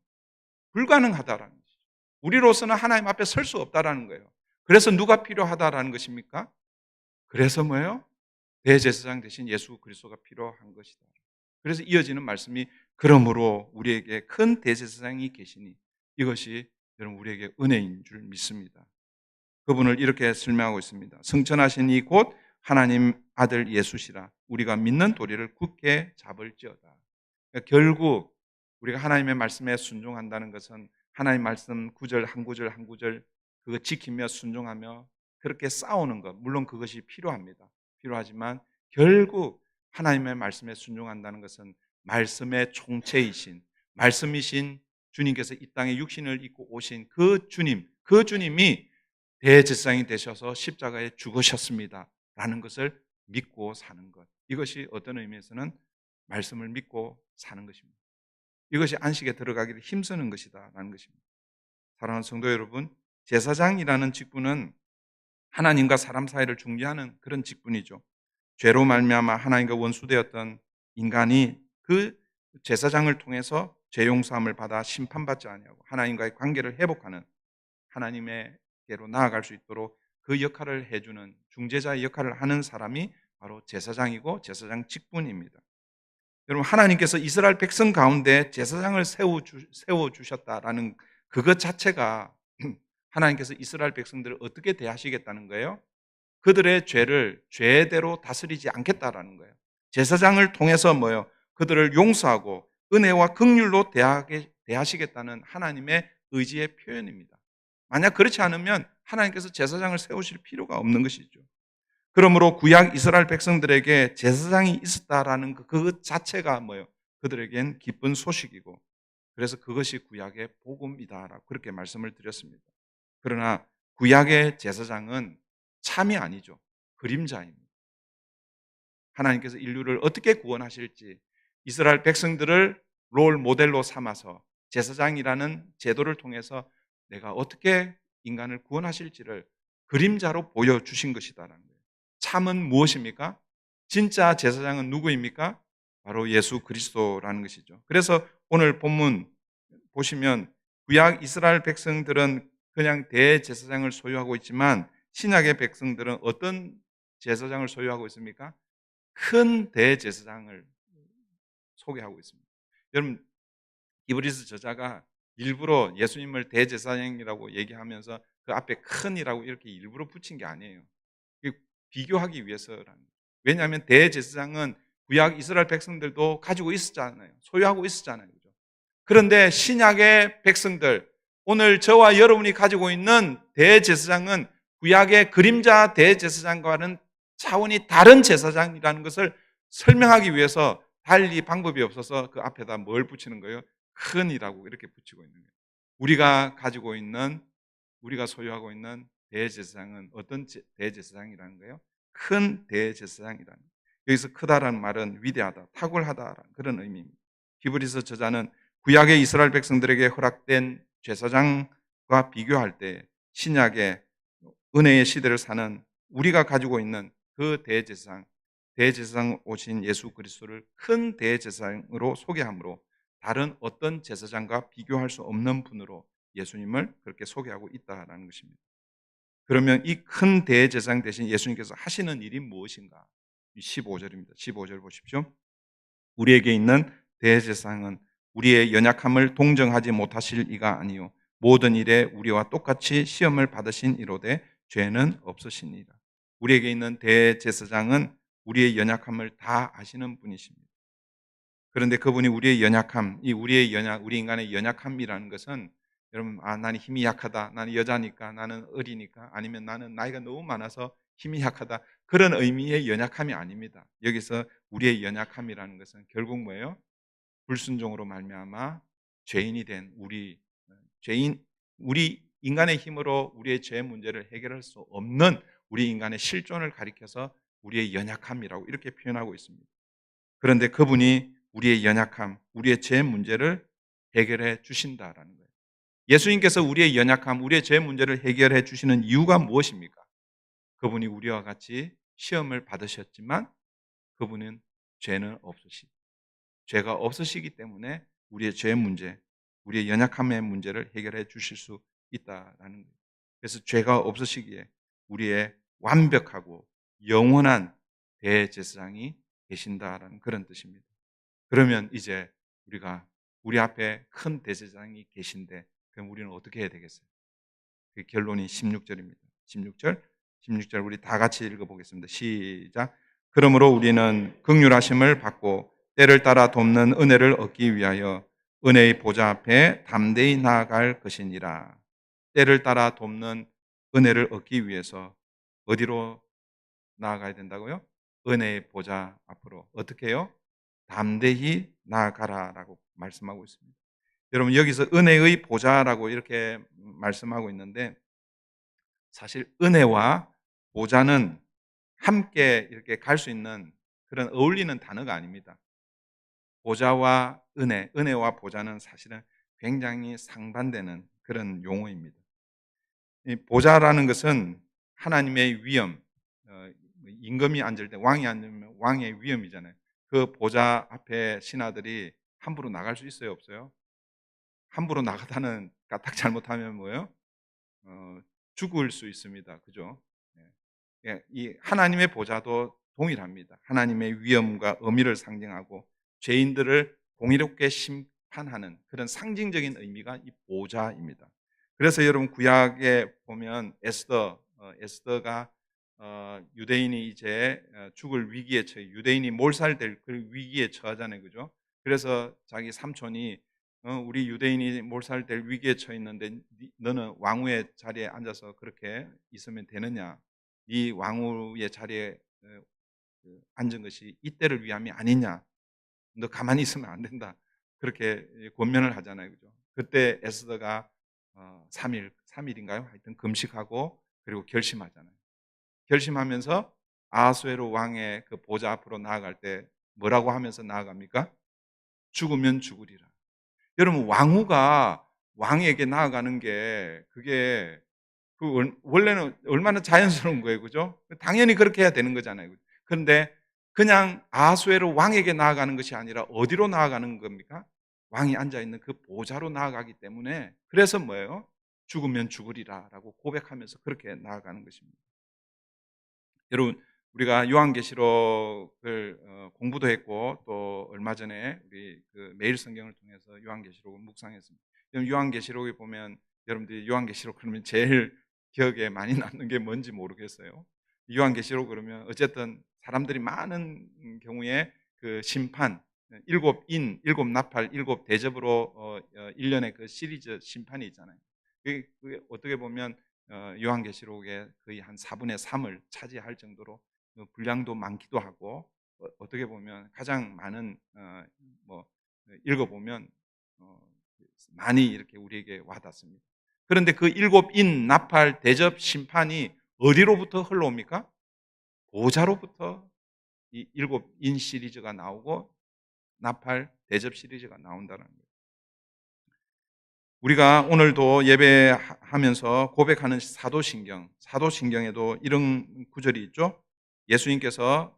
불가능하다라는 것이죠. 우리로서는 하나님 앞에 설 수 없다라는 거예요. 그래서 누가 필요하다라는 것입니까? 그래서 뭐예요? 대제사장 대신 예수 그리스도가 필요한 것이다. 그래서 이어지는 말씀이 그러므로 우리에게 큰 대제사장이 계시니 이것이 여러분 우리에게 은혜인 줄 믿습니다. 그분을 이렇게 설명하고 있습니다. 승천하신 이 곧 하나님 아들 예수시라. 우리가 믿는 도리를 굳게 잡을지어다. 그러니까 결국 우리가 하나님의 말씀에 순종한다는 것은 하나님 말씀 구절 한 구절 한 구절 그거 지키며 순종하며 그렇게 싸우는 것, 물론 그것이 필요합니다. 필요하지만 결국 하나님의 말씀에 순종한다는 것은 말씀의 총체이신, 말씀이신 주님께서 이 땅에 육신을 입고 오신 그 주님이 대제사장이 되셔서 십자가에 죽으셨습니다 라는 것을 믿고 사는 것, 이것이 어떤 의미에서는 말씀을 믿고 사는 것입니다. 이것이 안식에 들어가기를 힘쓰는 것이다 라는 것입니다. 사랑하는 성도 여러분, 제사장이라는 직분은 하나님과 사람 사이를 중재하는 그런 직분이죠. 죄로 말미암아 하나님과 원수되었던 인간이 그 제사장을 통해서 죄 용서함을 받아 심판받지 아니하고 하나님과의 관계를 회복하는, 하나님에게로 나아갈 수 있도록 그 역할을 해주는 중재자의 역할을 하는 사람이 바로 제사장이고 제사장 직분입니다. 여러분, 하나님께서 이스라엘 백성 가운데 제사장을 세워주셨다라는 그것 자체가 하나님께서 이스라엘 백성들을 어떻게 대하시겠다는 거예요? 그들의 죄를 죄대로 다스리지 않겠다라는 거예요. 제사장을 통해서 뭐요? 그들을 용서하고 은혜와 긍휼로 대하시겠다는 하나님의 의지의 표현입니다. 만약 그렇지 않으면 하나님께서 제사장을 세우실 필요가 없는 것이죠. 그러므로 구약 이스라엘 백성들에게 제사장이 있었다라는 그 자체가 뭐예요? 그들에겐 기쁜 소식이고, 그래서 그것이 구약의 복음이다라고 그렇게 말씀을 드렸습니다. 그러나 구약의 제사장은 참이 아니죠. 그림자입니다. 하나님께서 인류를 어떻게 구원하실지 이스라엘 백성들을 롤 모델로 삼아서 제사장이라는 제도를 통해서 내가 어떻게 인간을 구원하실지를 그림자로 보여주신 것이다라는 거예요. 참은 무엇입니까? 진짜 제사장은 누구입니까? 바로 예수 그리스도라는 것이죠. 그래서 오늘 본문 보시면 구약 이스라엘 백성들은 그냥 대제사장을 소유하고 있지만 신약의 백성들은 어떤 제사장을 소유하고 있습니까? 큰 대제사장을 소개하고 있습니다. 여러분, 히브리서 저자가 일부러 예수님을 대제사장이라고 얘기하면서 그 앞에 큰이라고 이렇게 일부러 붙인 게 아니에요. 비교하기 위해서라는 거예요. 왜냐하면 대제사장은 구약 이스라엘 백성들도 가지고 있었잖아요. 소유하고 있었잖아요. 그죠? 그런데 신약의 백성들, 오늘 저와 여러분이 가지고 있는 대제사장은 구약의 그림자 대제사장과는 차원이 다른 제사장이라는 것을 설명하기 위해서 달리 방법이 없어서 그 앞에다 뭘 붙이는 거예요? 큰이라고 이렇게 붙이고 있는 거예요. 우리가 소유하고 있는 대제사장은 어떤 대제사장이라는 거예요? 큰 대제사장이라는 거예요. 여기서 크다라는 말은 위대하다, 탁월하다라는 그런 의미입니다. 히브리서 저자는 구약의 이스라엘 백성들에게 허락된 제사장과 비교할 때 신약의 은혜의 시대를 사는 우리가 가지고 있는 그 대제사장 오신 예수 그리스도를 큰 대제사장으로 소개함으로 다른 어떤 제사장과 비교할 수 없는 분으로 예수님을 그렇게 소개하고 있다는 것입니다. 그러면 이 큰 대제사장 대신 예수님께서 하시는 일이 무엇인가? 15절입니다. 15절 보십시오. 우리에게 있는 대제사장은 우리의 연약함을 동정하지 못하실 이가 아니요 모든 일에 우리와 똑같이 시험을 받으신 이로되 죄는 없으시니라. 우리에게 있는 대제사장은 우리의 연약함을 다 아시는 분이십니다. 그런데 그분이 우리 인간의 연약함이라는 것은 여러분, 나는 힘이 약하다, 나는 여자니까, 나는 어리니까, 아니면 나는 나이가 너무 많아서 힘이 약하다, 그런 의미의 연약함이 아닙니다. 여기서 우리의 연약함이라는 것은 결국 뭐예요? 불순종으로 말미암아 죄인이 된 우리 인간의 힘으로 우리의 죄 문제를 해결할 수 없는 우리 인간의 실존을 가리켜서 우리의 연약함이라고 이렇게 표현하고 있습니다. 그런데 그분이 우리의 연약함, 우리의 죄 문제를 해결해 주신다라는 거예요. 예수님께서 우리의 연약함, 우리의 죄 문제를 해결해 주시는 이유가 무엇입니까? 그분이 우리와 같이 시험을 받으셨지만 그분은 죄는 없으시고 죄가 없으시기 때문에 우리의 죄 문제, 우리의 연약함의 문제를 해결해 주실 수 있다라는 거예요. 그래서 죄가 없으시기에 우리의 완벽하고 영원한 대제사장이 계신다라는 그런 뜻입니다. 그러면 이제 우리가 우리 앞에 큰 대제사장이 계신데 그럼 우리는 어떻게 해야 되겠어요? 그 결론이 16절입니다. 16절 우리 다 같이 읽어보겠습니다. 시작. 그러므로 우리는 긍휼하심을 받고 때를 따라 돕는 은혜를 얻기 위하여 은혜의 보좌 앞에 담대히 나아갈 것이니라. 때를 따라 돕는 은혜를 얻기 위해서 어디로 나아가야 된다고요? 은혜의 보좌 앞으로. 어떻게 해요? 담대히 나아가라라고 말씀하고 있습니다. 여러분 여기서 은혜의 보좌라고 이렇게 말씀하고 있는데 사실 은혜와 보좌는 함께 이렇게 갈 수 있는 그런 어울리는 단어가 아닙니다. 보좌와 은혜, 은혜와 보좌는 사실은 굉장히 상반되는 그런 용어입니다. 이 보좌라는 것은 하나님의 위엄, 임금이 앉을 때 왕이 앉으면 왕의 위엄이잖아요. 그 보좌 앞에 신하들이 함부로 나갈 수 있어요, 없어요? 함부로 나가다는 까딱 잘못하면 뭐예요? 죽을 수 있습니다. 그죠? 예, 이 하나님의 보좌도 동일합니다. 하나님의 위엄과 의미를 상징하고 죄인들을 공의롭게 심판하는 그런 상징적인 의미가 이 보좌입니다. 그래서 여러분 구약에 보면 에스더가 유대인이 이제 죽을 위기에 처해 유대인이 몰살될 그 위기에 처하잖아요, 그죠? 그래서 자기 삼촌이 우리 유대인이 몰살될 위기에 처해 있는데 너는 왕후의 자리에 앉아서 그렇게 있으면 되느냐? 네 왕후의 자리에 앉은 것이 이때를 위함이 아니냐? 너 가만히 있으면 안 된다. 그렇게 권면을 하잖아요, 그죠? 그때 에스더가 3일인가요? 하여튼 금식하고 그리고 결심하잖아요. 결심하면서 아하수에로 왕의 그 보좌 앞으로 나아갈 때 뭐라고 하면서 나아갑니까? 죽으면 죽으리라. 여러분 왕후가 왕에게 나아가는 게 그게 원래는 얼마나 자연스러운 거예요, 그죠? 당연히 그렇게 해야 되는 거잖아요. 그런데 그냥 아하수에로 왕에게 나아가는 것이 아니라 어디로 나아가는 겁니까? 왕이 앉아 있는 그 보좌로 나아가기 때문에 그래서 뭐예요? 죽으면 죽으리라라고 고백하면서 그렇게 나아가는 것입니다. 여러분 우리가 요한계시록을 공부도 했고 또 얼마 전에 우리 그 매일 성경을 통해서 요한계시록을 묵상했습니다. 요한계시록에 보면 여러분들이 요한계시록 그러면 제일 기억에 많이 남는 게 뭔지 모르겠어요. 요한계시록 그러면 어쨌든 사람들이 많은 경우에 그 심판, 일곱 나팔, 일곱 대접으로 1년의 그 시리즈 심판이 있잖아요. 그게 어떻게 보면 요한계시록의 거의 한 4분의 3을 차지할 정도로 분량도 많기도 하고 어떻게 보면 가장 많은 읽어보면 많이 이렇게 우리에게 와닿습니다. 그런데 그 일곱 인 나팔 대접 심판이 어디로부터 흘러옵니까? 보좌로부터 이 일곱 인 시리즈가 나오고 나팔 대접 시리즈가 나온다는 거예요. 우리가 오늘도 예배하면서 고백하는 사도신경에도 이런 구절이 있죠. 예수님께서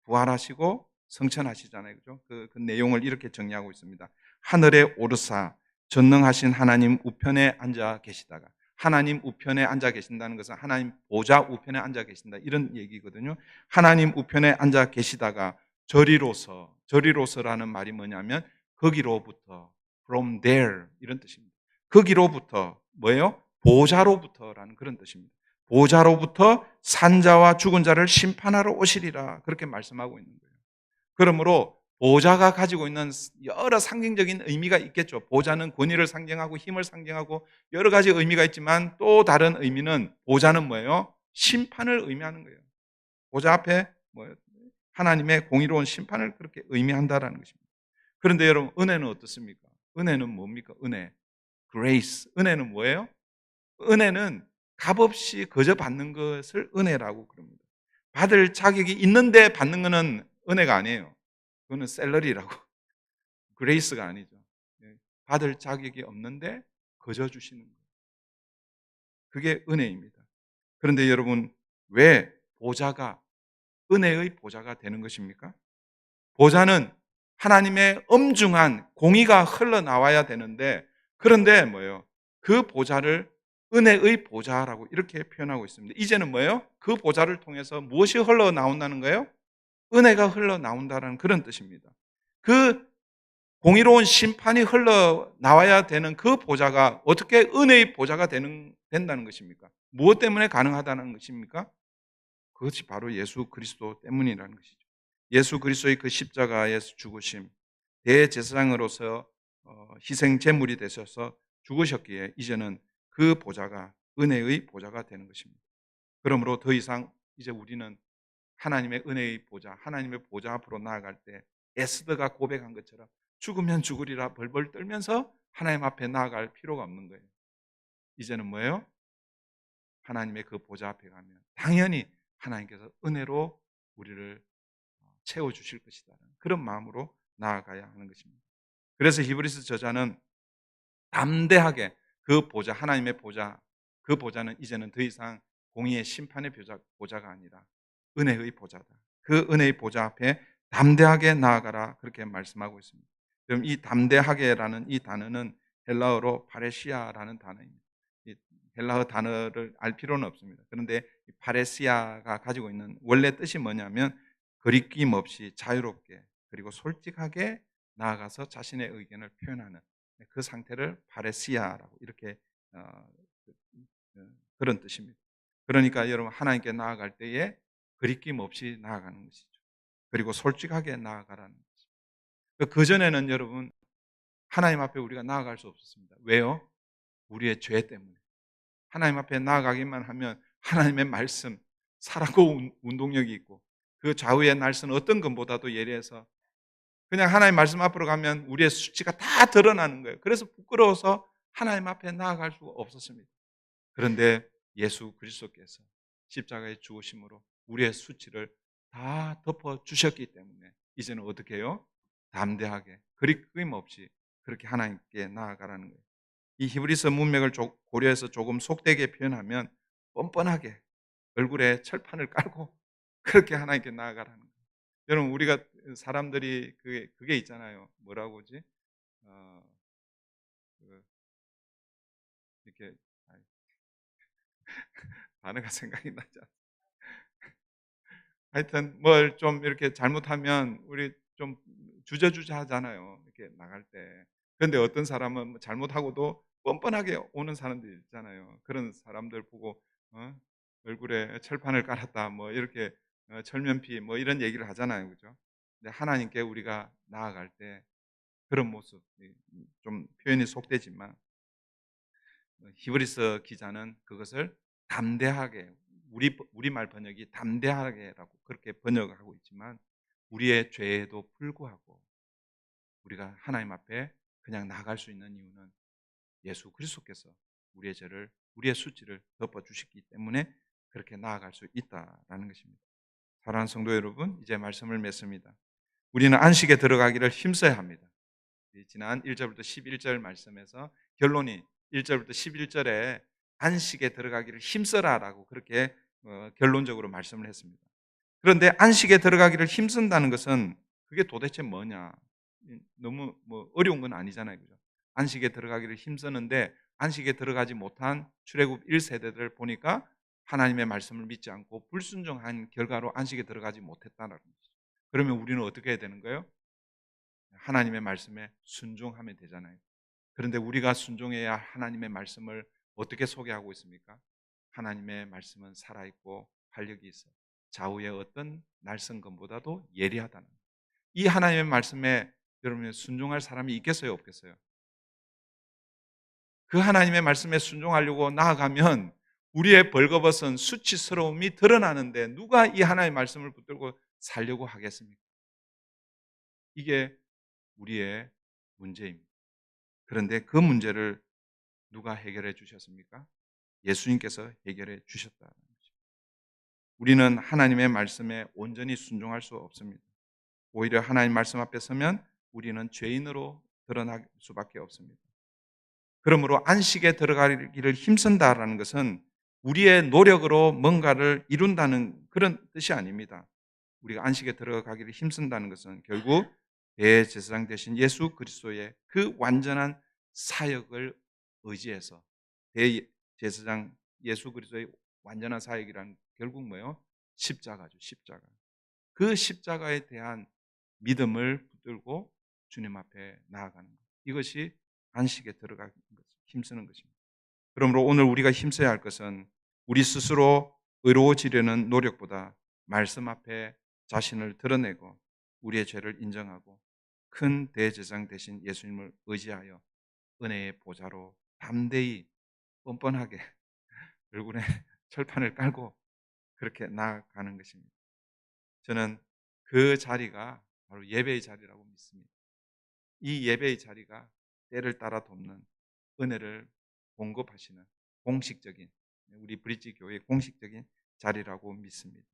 부활하시고 성천하시잖아요, 그죠? 그 내용을 이렇게 정리하고 있습니다. 하늘에 오르사 전능하신 하나님 우편에 앉아 계시다가, 하나님 우편에 앉아 계신다는 것은 하나님 보좌 우편에 앉아 계신다 이런 얘기거든요. 하나님 우편에 앉아 계시다가 저리로서라는 말이 뭐냐면 거기로부터, from there 이런 뜻입니다. 거기로부터 뭐예요? 보좌로부터라는 그런 뜻입니다. 보좌로부터 산자와 죽은 자를 심판하러 오시리라 그렇게 말씀하고 있는 거예요. 그러므로 보좌가 가지고 있는 여러 상징적인 의미가 있겠죠. 보좌는 권위를 상징하고 힘을 상징하고 여러 가지 의미가 있지만 또 다른 의미는 보좌는 뭐예요? 심판을 의미하는 거예요. 보좌 앞에 뭐예요? 하나님의 공의로운 심판을 그렇게 의미한다라는 것입니다. 그런데 여러분 은혜는 어떻습니까? 은혜는 뭡니까? 은혜, grace. 은혜는 뭐예요? 은혜는 값없이 거저 받는 것을 은혜라고 그럽니다. 받을 자격이 있는데 받는 것은 은혜가 아니에요. 그거는 셀러리라고. 그레이스가 아니죠. 받을 자격이 없는데 거저 주시는 거예요. 그게 은혜입니다. 그런데 여러분, 왜 보좌가 은혜의 보좌가 되는 것입니까? 보좌는 하나님의 엄중한 공의가 흘러나와야 되는데, 그런데 뭐예요? 그 보좌를 은혜의 보좌라고 이렇게 표현하고 있습니다. 이제는 뭐예요? 그 보좌를 통해서 무엇이 흘러나온다는 거예요? 은혜가 흘러나온다는 그런 뜻입니다. 그 공의로운 심판이 흘러나와야 되는 그 보좌가 어떻게 은혜의 보좌가 된다는 것입니까? 무엇 때문에 가능하다는 것입니까? 그것이 바로 예수 그리스도 때문이라는 것이죠. 예수 그리스도의 그 십자가에서 죽으심, 대제사장으로서 희생 제물이 되셔서 죽으셨기에 이제는 그 보좌가 은혜의 보좌가 되는 것입니다. 그러므로 더 이상 이제 우리는 하나님의 은혜의 보좌, 하나님의 보좌 앞으로 나아갈 때 에스더가 고백한 것처럼 죽으면 죽으리라 벌벌 떨면서 하나님 앞에 나아갈 필요가 없는 거예요. 이제는 뭐예요? 하나님의 그 보좌 앞에 가면 당연히 하나님께서 은혜로 우리를 채워주실 것이다. 그런 마음으로 나아가야 하는 것입니다. 그래서 히브리서 저자는 담대하게 그 보좌, 하나님의 보좌, 그 보좌는 이제는 더 이상 공의의 심판의 보좌가 아니라 은혜의 보좌다. 그 은혜의 보좌 앞에 담대하게 나아가라 그렇게 말씀하고 있습니다. 그럼 이 담대하게라는 이 단어는 헬라어로 파레시아라는 단어입니다. 이 헬라어 단어를 알 필요는 없습니다. 그런데 이 파레시아가 가지고 있는 원래 뜻이 뭐냐면 거리낌 없이 자유롭게 그리고 솔직하게 나아가서 자신의 의견을 표현하는 그 상태를 파레시아라고 이렇게 그런 뜻입니다. 그러니까 여러분 하나님께 나아갈 때에 거리낌 없이 나아가는 것이죠. 그리고 솔직하게 나아가라는 것이죠. 그전에는 여러분 하나님 앞에 우리가 나아갈 수 없었습니다. 왜요? 우리의 죄 때문에. 하나님 앞에 나아가기만 하면 하나님의 말씀, 살았고 운동력이 있고 그 좌우의 날선 어떤 것보다도 예리해서 그냥 하나님 말씀 앞으로 가면 우리의 수치가 다 드러나는 거예요. 그래서 부끄러워서 하나님 앞에 나아갈 수가 없었습니다. 그런데 예수 그리스도께서 십자가의 죽으심으로 우리의 수치를 다 덮어주셨기 때문에 이제는 어떻게 해요? 담대하게 거리낌 없이 그렇게 하나님께 나아가라는 거예요. 이 히브리서 문맥을 고려해서 조금 속되게 표현하면 뻔뻔하게 얼굴에 철판을 깔고 그렇게 하나님께 나아가라는 거예요. 여러분 우리가 사람들이 그게 있잖아요. 뭐라고 하지? 이렇게 단어가 생각이 나지 않아요. 하여튼 뭘 좀 이렇게 잘못하면 우리 좀 주저주저 하잖아요. 이렇게 나갈 때. 그런데 어떤 사람은 뭐 잘못하고도 뻔뻔하게 오는 사람들이 있잖아요. 그런 사람들 보고 얼굴에 철판을 깔았다 뭐 이렇게 철면피 뭐 이런 얘기를 하잖아요. 그죠? 근데 하나님께 우리가 나아갈 때 그런 모습 좀 표현이 속되지만 히브리서 기자는 그것을 담대하게 우리말 번역이 담대하게라고 그렇게 번역하고 있지만 우리의 죄에도 불구하고 우리가 하나님 앞에 그냥 나갈 수 있는 이유는 예수 그리스도께서 우리의 죄를 우리의 수치를 덮어 주셨기 때문에 그렇게 나아갈 수 있다라는 것입니다. 사랑하는 성도 여러분, 이제 말씀을 맺습니다. 우리는 안식에 들어가기를 힘써야 합니다. 지난 1절부터 11절 말씀에서 결론이 1절부터 11절에 안식에 들어가기를 힘써라라고 그렇게 결론적으로 말씀을 했습니다. 그런데 안식에 들어가기를 힘쓴다는 것은 그게 도대체 뭐냐? 너무 뭐 어려운 건 아니잖아요. 그죠? 안식에 들어가기를 힘쓰는데 안식에 들어가지 못한 출애굽 1세대들을 보니까 하나님의 말씀을 믿지 않고 불순종한 결과로 안식에 들어가지 못했다는 거죠. 그러면 우리는 어떻게 해야 되는 거예요? 하나님의 말씀에 순종하면 되잖아요. 그런데 우리가 순종해야 하나님의 말씀을 어떻게 소개하고 있습니까? 하나님의 말씀은 살아있고 활력이 있어 좌우의 어떤 날선검보다도 예리하다는 거예요. 이 하나님의 말씀에 여러분 순종할 사람이 있겠어요? 없겠어요? 그 하나님의 말씀에 순종하려고 나아가면 우리의 벌거벗은 수치스러움이 드러나는데 누가 이 하나님의 말씀을 붙들고 살려고 하겠습니까? 이게 우리의 문제입니다. 그런데 그 문제를 누가 해결해 주셨습니까? 예수님께서 해결해 주셨다는 것입니다. 우리는 하나님의 말씀에 온전히 순종할 수 없습니다. 오히려 하나님 말씀 앞에 서면 우리는 죄인으로 드러날 수밖에 없습니다. 그러므로 안식에 들어가기를 힘쓴다라는 것은 우리의 노력으로 뭔가를 이룬다는 그런 뜻이 아닙니다. 우리가 안식에 들어가기를 힘쓴다는 것은 결국 대제사장 되신 예수 그리스도의 그 완전한 사역을 의지해서, 대제사장 예수 그리스도의 완전한 사역이란 결국 뭐예요? 십자가죠. 십자가. 그 십자가에 대한 믿음을 붙들고 주님 앞에 나아가는 것, 이것이 안식에 들어가는 것, 힘쓰는 것입니다. 그러므로 오늘 우리가 힘써야 할 것은 우리 스스로 의로워지려는 노력보다 말씀 앞에 자신을 드러내고 우리의 죄를 인정하고 큰 대제사장 되신 예수님을 의지하여 은혜의 보좌로 담대히 뻔뻔하게 얼굴에 철판을 깔고 그렇게 나아가는 것입니다. 저는 그 자리가 바로 예배의 자리라고 믿습니다. 이 예배의 자리가 때를 따라 돕는 은혜를 공급하시는 공식적인, 우리 브릿지 교회의 공식적인 자리라고 믿습니다.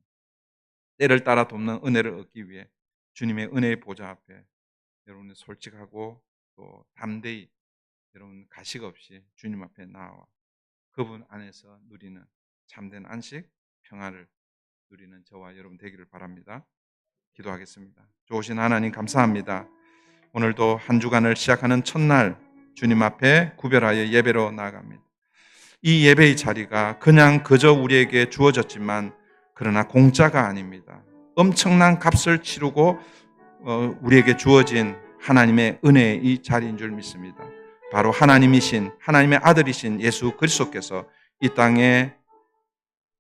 때를 따라 돕는 은혜를 얻기 위해 주님의 은혜의 보좌 앞에 여러분은 솔직하고 또 담대히 여러분 가식 없이 주님 앞에 나와 그분 안에서 누리는 참된 안식, 평화를 누리는 저와 여러분 되기를 바랍니다. 기도하겠습니다. 좋으신 하나님 감사합니다. 오늘도 한 주간을 시작하는 첫날 주님 앞에 구별하여 예배로 나아갑니다. 이 예배의 자리가 그냥 그저 우리에게 주어졌지만 그러나 공짜가 아닙니다. 엄청난 값을 치르고 우리에게 주어진 하나님의 은혜의 이 자리인 줄 믿습니다. 바로 하나님이신, 하나님의 아들이신 예수 그리스도께서 이 땅에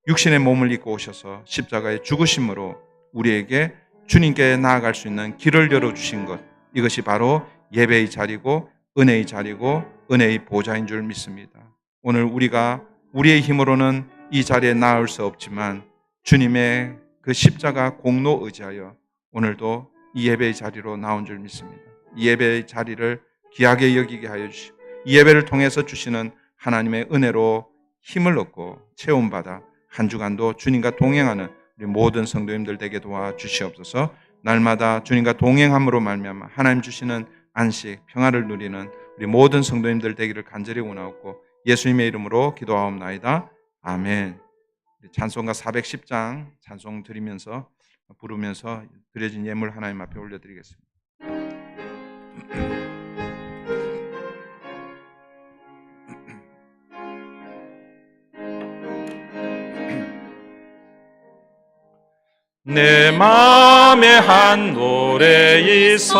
육신의 몸을 입고 오셔서 십자가의 죽으심으로 우리에게 주님께 나아갈 수 있는 길을 열어주신 것, 이것이 바로 예배의 자리고 은혜의 자리고 은혜의 보좌인 줄 믿습니다. 오늘 우리가 우리의 힘으로는 이 자리에 나올 수 없지만 주님의 그 십자가 공로 의지하여 오늘도 이 예배의 자리로 나온 줄 믿습니다. 이 예배의 자리를 귀하게 여기게 하여 주시고 이 예배를 통해서 주시는 하나님의 은혜로 힘을 얻고 체험받아 한 주간도 주님과 동행하는 우리 모든 성도님들 되게 도와주시옵소서. 날마다 주님과 동행함으로 말미암아 하나님 주시는 안식, 평화를 누리는 우리 모든 성도님들 되기를 간절히 원하옵고 예수님의 이름으로 기도하옵나이다. 아멘. 찬송가 410장 찬송 드리면서 부르면서 드려진 예물 하나님 앞에 올려드리겠습니다. 내 맘에 한 노래 있어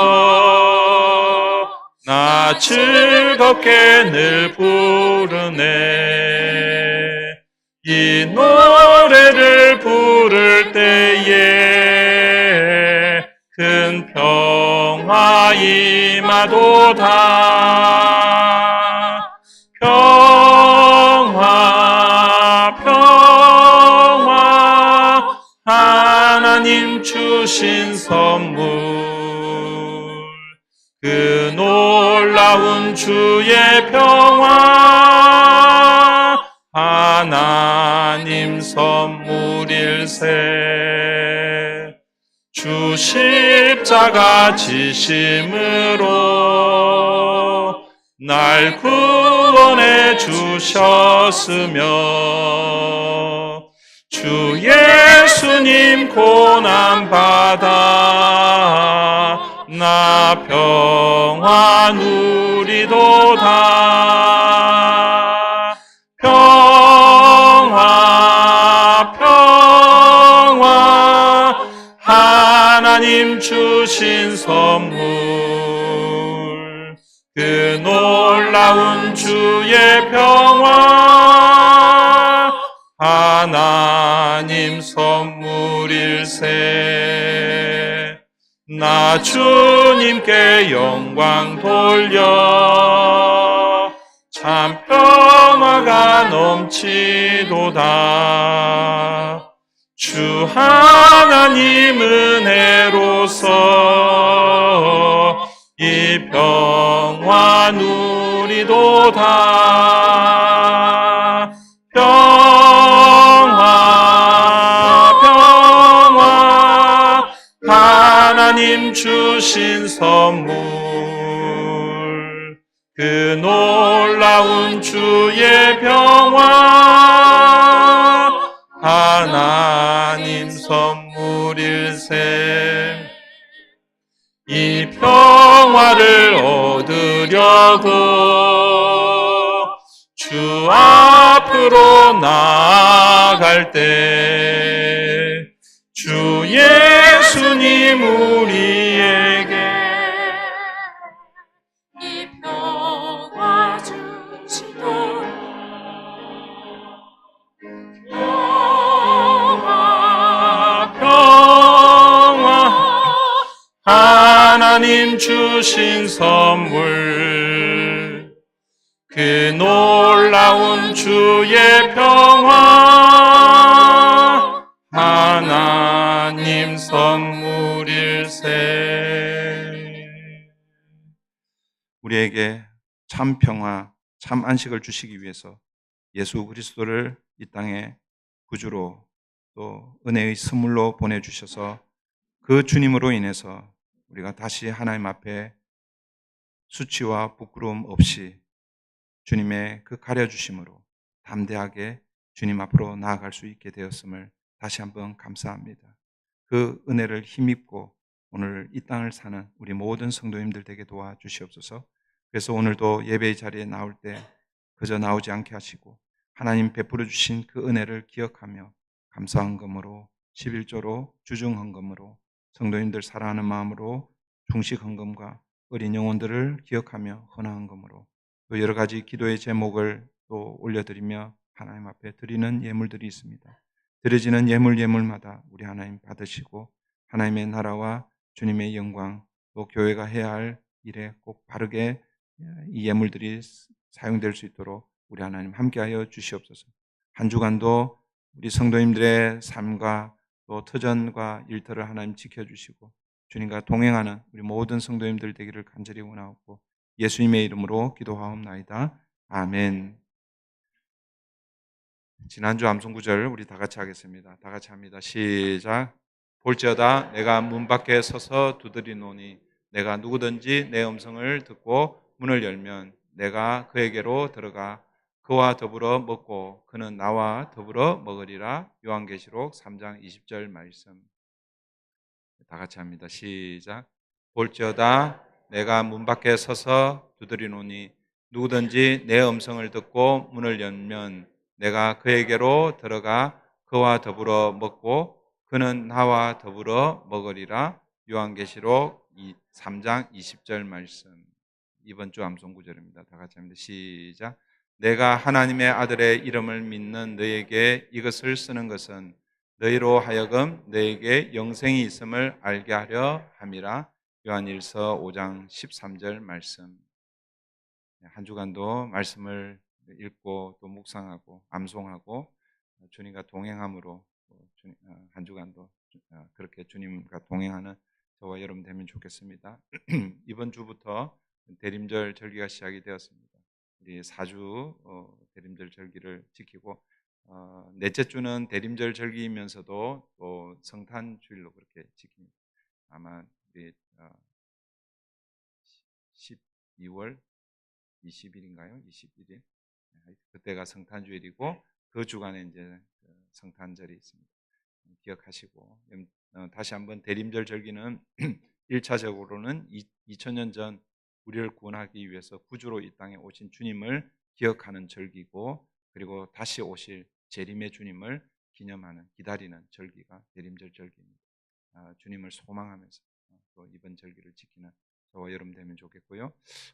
나 즐겁게 늘 부르네. 이 노래를 부를 때에 큰 평화 임하도다. 평화 평화 하나님 주신 선물, 그 놀라운 주의 평화 하나님 선물일세. 주 십자가 지심으로 날 구원해 주셨으며 주 예수님 고난받아 나 평화 누리도다. 평화 평화 하나님 주신 선물, 그 놀라운 주의 평화 하나님 선물일세. 나 주님께 영광 돌려 참 평화가 넘치도다. 주 하나님 은혜로서 이 평화 누리도다. 평화 하나님 주신 선물 그 놀라운 주의 평화 하나님 선물일세 이 평화를 얻으려고 주 앞으로 나아갈 때 주 예수님 우리에게 이 평화 주시도록 평화 하나님 주신 선물 그 놀라운 주의 평화 하나님 선물일세 우리에게 참 평화, 참 안식을 주시기 위해서 예수 그리스도를 이 땅에 구주로 또 은혜의 선물로 보내주셔서 그 주님으로 인해서 우리가 다시 하나님 앞에 수치와 부끄러움 없이 주님의 그 가려주심으로 담대하게 주님 앞으로 나아갈 수 있게 되었음을 다시 한번 감사합니다. 그 은혜를 힘입고 오늘 이 땅을 사는 우리 모든 성도님들 되게 도와주시옵소서. 그래서 오늘도 예배의 자리에 나올 때 그저 나오지 않게 하시고 하나님 베풀어 주신 그 은혜를 기억하며 감사헌금으로 11조로 주중헌금으로 성도님들 사랑하는 마음으로 중식헌금과 어린 영혼들을 기억하며 헌화헌금으로 또 여러 가지 기도의 제목을 또 올려드리며 하나님 앞에 드리는 예물들이 있습니다. 드려지는 예물마다 우리 하나님 받으시고 하나님의 나라와 주님의 영광 또 교회가 해야 할 일에 꼭 바르게 이 예물들이 사용될 수 있도록 우리 하나님 함께하여 주시옵소서. 한 주간도 우리 성도님들의 삶과 또 터전과 일터를 하나님 지켜주시고 주님과 동행하는 우리 모든 성도님들 되기를 간절히 원하옵고 예수님의 이름으로 기도하옵나이다. 아멘. 지난주 암송구절 우리 다 같이 하겠습니다. 다 같이 합니다. 시작. 볼지어다 내가 문 밖에 서서 두드리노니 내가 누구든지 내 음성을 듣고 문을 열면 내가 그에게로 들어가 그와 더불어 먹고 그는 나와 더불어 먹으리라. 요한계시록 3장 20절 말씀. 다 같이 합니다. 시작. 볼지어다 내가 문 밖에 서서 두드리노니 누구든지 내 음성을 듣고 문을 열면 내가 그에게로 들어가 그와 더불어 먹고 그는 나와 더불어 먹으리라. 요한계시록 3장 20절 말씀. 이번 주 암송구절입니다. 다 같이 합니다. 시작. 내가 하나님의 아들의 이름을 믿는 너에게 이것을 쓰는 것은 너희로 하여금 너에게 영생이 있음을 알게 하려 함이라. 요한일서 5장 13절 말씀. 한 주간도 말씀을 읽고 또 묵상하고 암송하고 주님과 동행함으로 한 주간도 그렇게 주님과 동행하는 저와 여러분 되면 좋겠습니다. 이번 주부터 대림절 절기가 시작이 되었습니다. 우리 4주 대림절 절기를 지키고 넷째 주는 대림절 절기이면서도 또 성탄주일로 그렇게 지킵니다. 아마 우리 12월 20일인가요? 21일 그때가 성탄주일이고 그 주간에 이제 성탄절이 있습니다. 기억하시고 다시 한번 대림절 절기는 1차적으로는 2000년 전 우리를 구원하기 위해서 구주로 이 땅에 오신 주님을 기억하는 절기고 그리고 다시 오실 재림의 주님을 기념하는 기다리는 절기가 대림절 절기입니다. 주님을 소망하면서 또 이번 절기를 지키는 저와 여러분 되면 좋겠고요.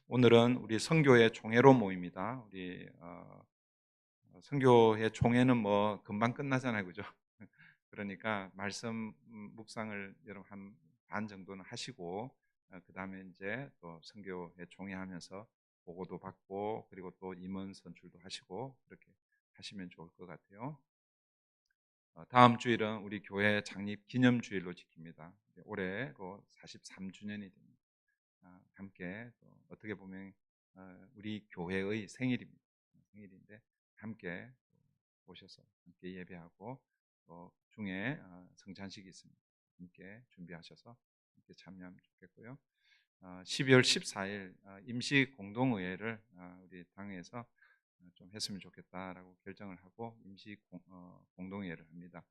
오늘은 우리 선교회 총회로 모입니다. 우리 선교회 총회는 뭐 금방 끝나잖아요, 그죠? 그러니까 말씀 묵상을 여러분 한 반 정도는 하시고 그 다음에 이제 또 선교회 총회하면서 보고도 받고 그리고 또 임원 선출도 하시고 그렇게 하시면 좋을 것 같아요. 다음 주일은 우리 교회 창립 기념주일로 지킵니다. 올해 43주년이 됩니다. 함께 또 어떻게 보면 우리 교회의 생일입니다. 생일인데 함께 오셔서 함께 예배하고 또 중에 성찬식이 있습니다. 함께 준비하셔서 이렇게 참여하면 좋겠고요. 12월 14일 임시 공동의회를 우리 당에서 좀 했으면 좋겠다라고 결정을 하고 임시 공동의회를 합니다.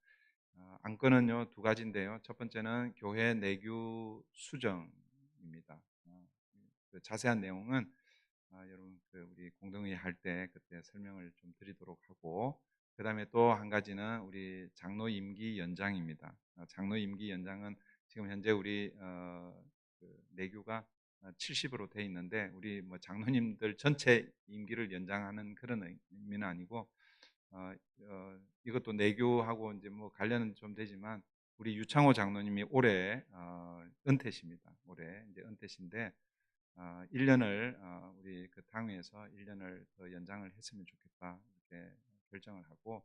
안건은요 2가지인데요. 첫 번째는 교회 내규 수정입니다. 그 자세한 내용은 여러분 우리 공동회의 할 때 그때 설명을 좀 드리도록 하고, 그 다음에 또 한 가지는 우리 장로 임기 연장입니다. 장로 임기 연장은 지금 현재 우리 그 내규가 70으로 돼 있는데 우리 뭐 장로님들 전체 임기를 연장하는 그런 의미는 아니고 이것도 내교하고 이제 뭐 관련은 좀 되지만 우리 유창호 장로님이 올해 은퇴십니다. 올해 이제 은퇴신데 1년을 우리 그 당회에서 1년을 더 연장을 했으면 좋겠다 이렇게 결정을 하고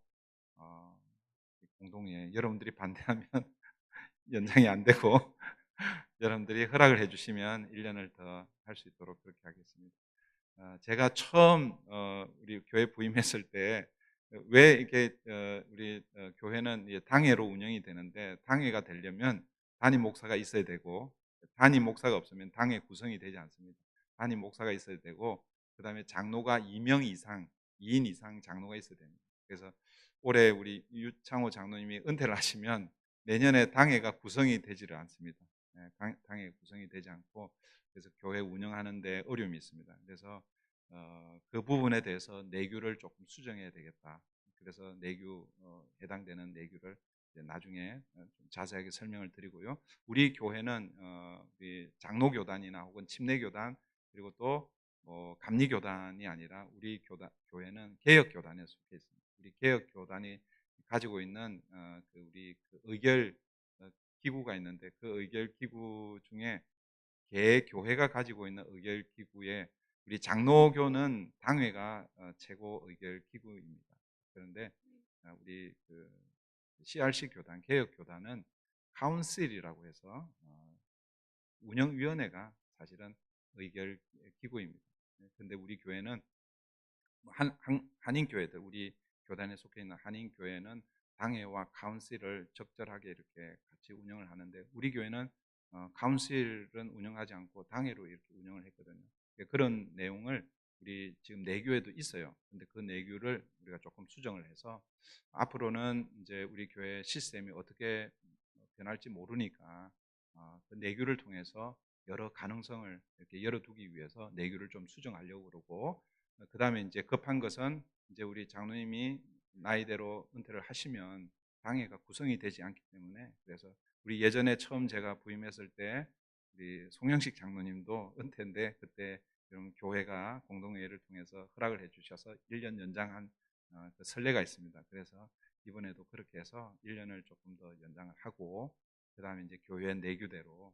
공동회에 여러분들이 반대하면 연장이 안 되고 여러분들이 허락을 해주시면 1년을 더 할 수 있도록 그렇게 하겠습니다. 제가 처음 우리 교회 부임했을 때 왜 이렇게 우리 교회는 당회로 운영이 되는데 당회가 되려면 담임 목사가 있어야 되고 담임 목사가 없으면 당회 구성이 되지 않습니다. 담임 목사가 있어야 되고 그 다음에 장로가 2명 이상 2인 이상 장로가 있어야 됩니다. 그래서 올해 우리 유창호 장로님이 은퇴를 하시면 내년에 당회가 구성이 되지를 않습니다. 당회 구성이 되지 않고 그래서 교회 운영하는 데 어려움이 있습니다. 그래서 그 부분에 대해서 내규를 조금 수정해야 되겠다. 그래서 내규 해당되는 내규를 나중에 좀 자세하게 설명을 드리고요. 우리 교회는 우리 장로교단이나 혹은 침례교단 그리고 또 감리교단이 아니라 우리 교회는 개혁교단에 속해 있습니다. 우리 개혁교단이 가지고 있는 우리 의결 기구가 있는데 그 의결 기구 중에 개교회가 가지고 있는 의결 기구에 우리 장로교는 당회가 최고 의결 기구입니다. 그런데 우리 CRC 교단, 개혁 교단은 카운실이라고 해서 운영위원회가 사실은 의결 기구입니다. 그런데 우리 교회는 한인교회들, 우리 교단에 속해 있는 한인교회는 당회와 카운실을 적절하게 이렇게 같이 운영을 하는데 우리 교회는 카운실은 운영하지 않고 당회로 이렇게 운영을 했거든요. 그런 내용을 우리 지금 내규에도 있어요. 근데 그 내규를 우리가 조금 수정을 해서 앞으로는 이제 우리 교회 시스템이 어떻게 변할지 모르니까 그 내규를 통해서 여러 가능성을 이렇게 열어두기 위해서 내규를 좀 수정하려고 그러고, 그 다음에 이제 급한 것은 이제 우리 장로님이 나이대로 은퇴를 하시면 당회가 구성이 되지 않기 때문에, 그래서 우리 예전에 처음 제가 부임했을 때 우리 송영식 장로님도 은퇴인데 그때 그럼 교회가 공동회의를 통해서 허락을 해주셔서 1년 연장한 그 선례가 있습니다. 그래서 이번에도 그렇게 해서 1년을 조금 더 연장을 하고 그 다음에 이제 교회 내규대로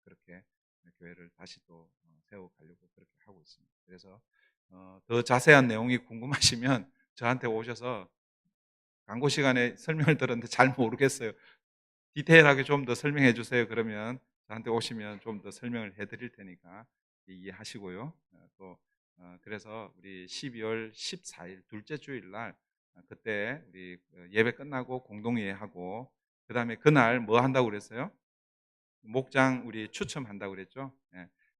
그렇게 교회를 다시 또 세워가려고 그렇게 하고 있습니다. 그래서 더 자세한 내용이 궁금하시면 저한테 오셔서 광고 시간에 설명을 들었는데 잘 모르겠어요. 디테일하게 좀 더 설명해 주세요. 그러면 저한테 오시면 좀 더 설명을 해드릴 테니까 이해하시고요. 또 그래서 우리 12월 14일 둘째 주일 날 그때 우리 예배 끝나고 공동회의 하고 그 다음에 그날 뭐 한다고 그랬어요? 목장 우리 추첨한다고 그랬죠.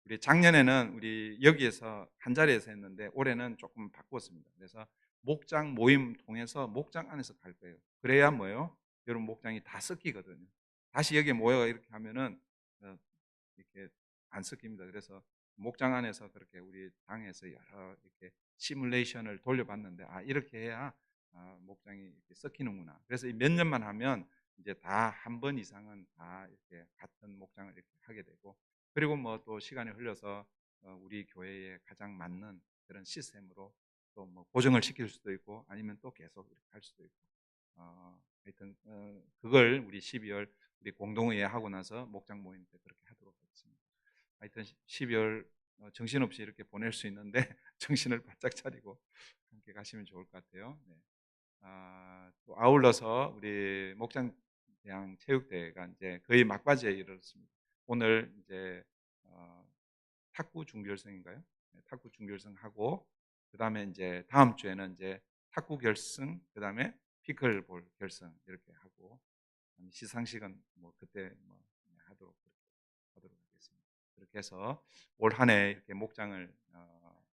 우리 작년에는 우리 여기에서 한 자리에서 했는데 올해는 조금 바꿨습니다. 그래서 목장 모임 통해서 목장 안에서 갈 거예요. 그래야 뭐예요? 여러분 목장이 다 섞이거든요. 다시 여기에 모여 이렇게 하면은 이렇게 안 섞입니다. 그래서 목장 안에서 그렇게 우리 당에서 여러 이렇게 시뮬레이션을 돌려봤는데 이렇게 해야 목장이 이렇게 섞이는구나. 그래서 몇 년만 하면 이제 다 한 번 이상은 다 이렇게 같은 목장을 이렇게 하게 되고, 그리고 뭐 또 시간이 흘러서 우리 교회에 가장 맞는 그런 시스템으로 또 뭐 고정을 시킬 수도 있고 아니면 또 계속 이렇게 할 수도 있고 하여튼 그걸 우리 12월 우리 공동회의 하고 나서 목장 모임 때 그렇게 하도록 하겠습니다. 하여튼 12월 정신없이 이렇게 보낼 수 있는데 정신을 바짝 차리고 함께 가시면 좋을 것 같아요. 네. 또 아울러서 우리 목장대항 체육대회가 이제 거의 막바지에 이르렀습니다. 오늘 이제 탁구 중결승인가요? 네, 탁구 중결승 하고 그 다음에 이제 다음 주에는 이제 탁구 결승, 그 다음에 피클볼 결승 이렇게 하고 시상식은 뭐 그때 뭐 하도록 하도록 하겠습니다. 그렇게 해서 올 한 해 이렇게 목장을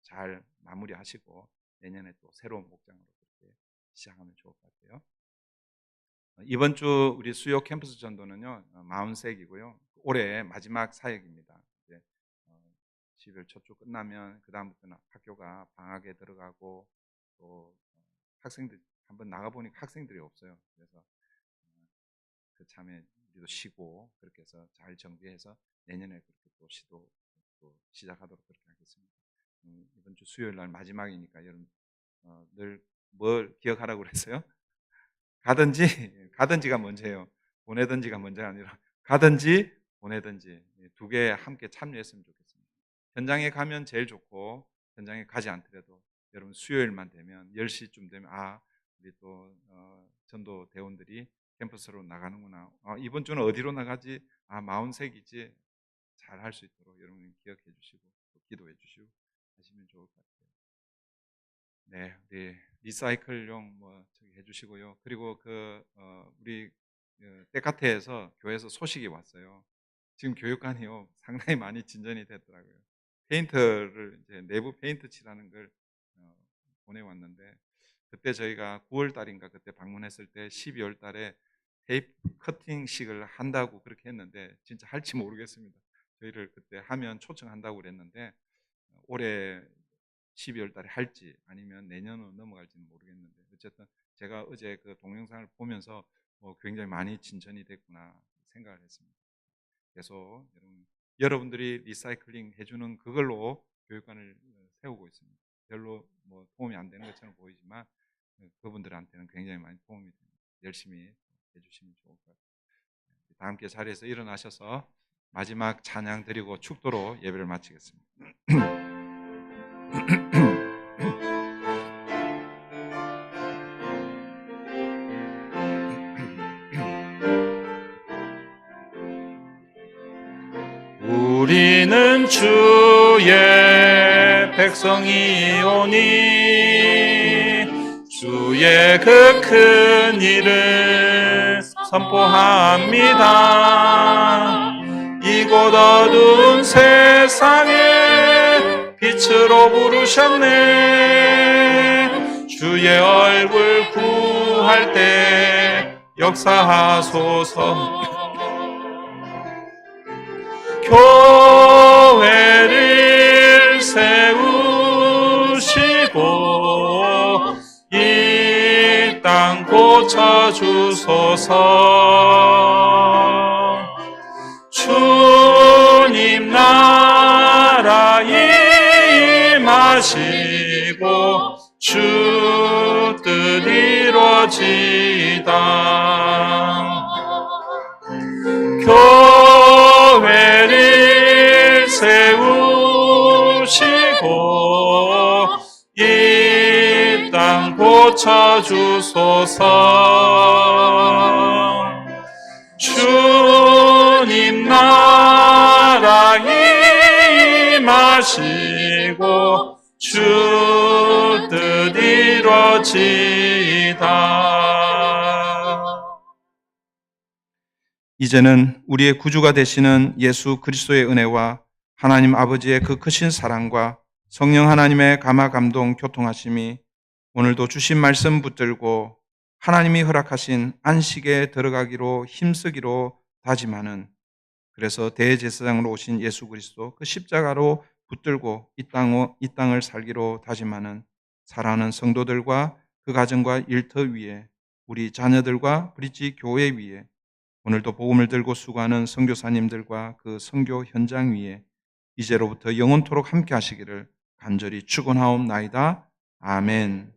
잘 마무리하시고 내년에 또 새로운 목장으로 그렇게 시작하면 좋을 것 같아요. 이번 주 우리 수요 캠퍼스 전도는요 40색이고요. 올해 마지막 사역입니다. 이제 12월 첫 주 끝나면 그 다음부터는 학교가 방학에 들어가고 또 학생들 한번 나가 보니까 학생들이 없어요. 그래서 그 참에 우리도 쉬고 그렇게 해서 잘 정비해서 내년에 그렇게 또 시작하도록 그렇게 하겠습니다. 이번 주 수요일 날 마지막이니까 여러분 늘 뭘 기억하라고 그랬어요? 가든지가 먼저예요. 보내든지가 먼저가 아니라 가든지 보내든지 두 개 함께 참여했으면 좋겠습니다. 현장에 가면 제일 좋고 현장에 가지 않더라도 여러분 수요일만 되면 10시쯤 되면 우리 또 전도 대원들이 캠퍼스로 나가는구나. 이번 주는 어디로 나가지? 마운색이지. 잘 할 수 있도록 여러분이 기억해 주시고 또 기도해 주시고 하시면 좋을 것 같아요. 네, 우리 리사이클용 저기 해주시고요. 그리고 우리 데카테에서 교회에서 소식이 왔어요. 지금 교육관이요 상당히 많이 진전이 됐더라고요. 페인트를 이제 내부 페인트 칠하는 걸 보내왔는데 그때 저희가 9월 달인가 그때 방문했을 때 12월 달에 테이프 커팅식을 한다고 그렇게 했는데 진짜 할지 모르겠습니다. 저희를 그때 하면 초청한다고 그랬는데 올해 12월 달에 할지 아니면 내년으로 넘어갈지는 모르겠는데 어쨌든 제가 어제 그 동영상을 보면서 굉장히 많이 진전이 됐구나 생각을 했습니다. 그래서 여러분들이 리사이클링 해주는 그걸로 교육관을 세우고 있습니다. 별로 도움이 안 되는 것처럼 보이지만 그분들한테는 굉장히 많이 도움이 됩니다. 열심히 해주시면 좋을 것 같아요. 다 함께 자리에서 일어나셔서 마지막 찬양 드리고 축도로 예배를 마치겠습니다. 우리는 주의 백성이오니 주의 그 큰 일을 선포합니다. 이곳 어두운 세상에 빛으로 부르셨네. 주의 얼굴 구할 때 역사하소서. 교회를 세우시고 이 땅 고쳐주소서. 주님 나라 임하시고 주 뜻 이루어지다. 교회를 세우시고 이 땅 고쳐주소서. 주님 나라 임하시고 주 뜻 이루어지다. 이제는 우리의 구주가 되시는 예수 그리스도의 은혜와 하나님 아버지의 그 크신 사랑과 성령 하나님의 감화 감동 교통하심이 오늘도 주신 말씀 붙들고 하나님이 허락하신 안식에 들어가기로 힘쓰기로 다짐하는, 그래서 대제사장으로 오신 예수 그리스도 그 십자가로 붙들고 이 땅을 살기로 다짐하는 사랑하는 성도들과 그 가정과 일터 위에 우리 자녀들과 브릿지 교회 위에 오늘도 복음을 들고 수고하는 선교사님들과 그 선교 현장 위에 이제로부터 영원토록 함께 하시기를 간절히 축원하옵나이다. 아멘.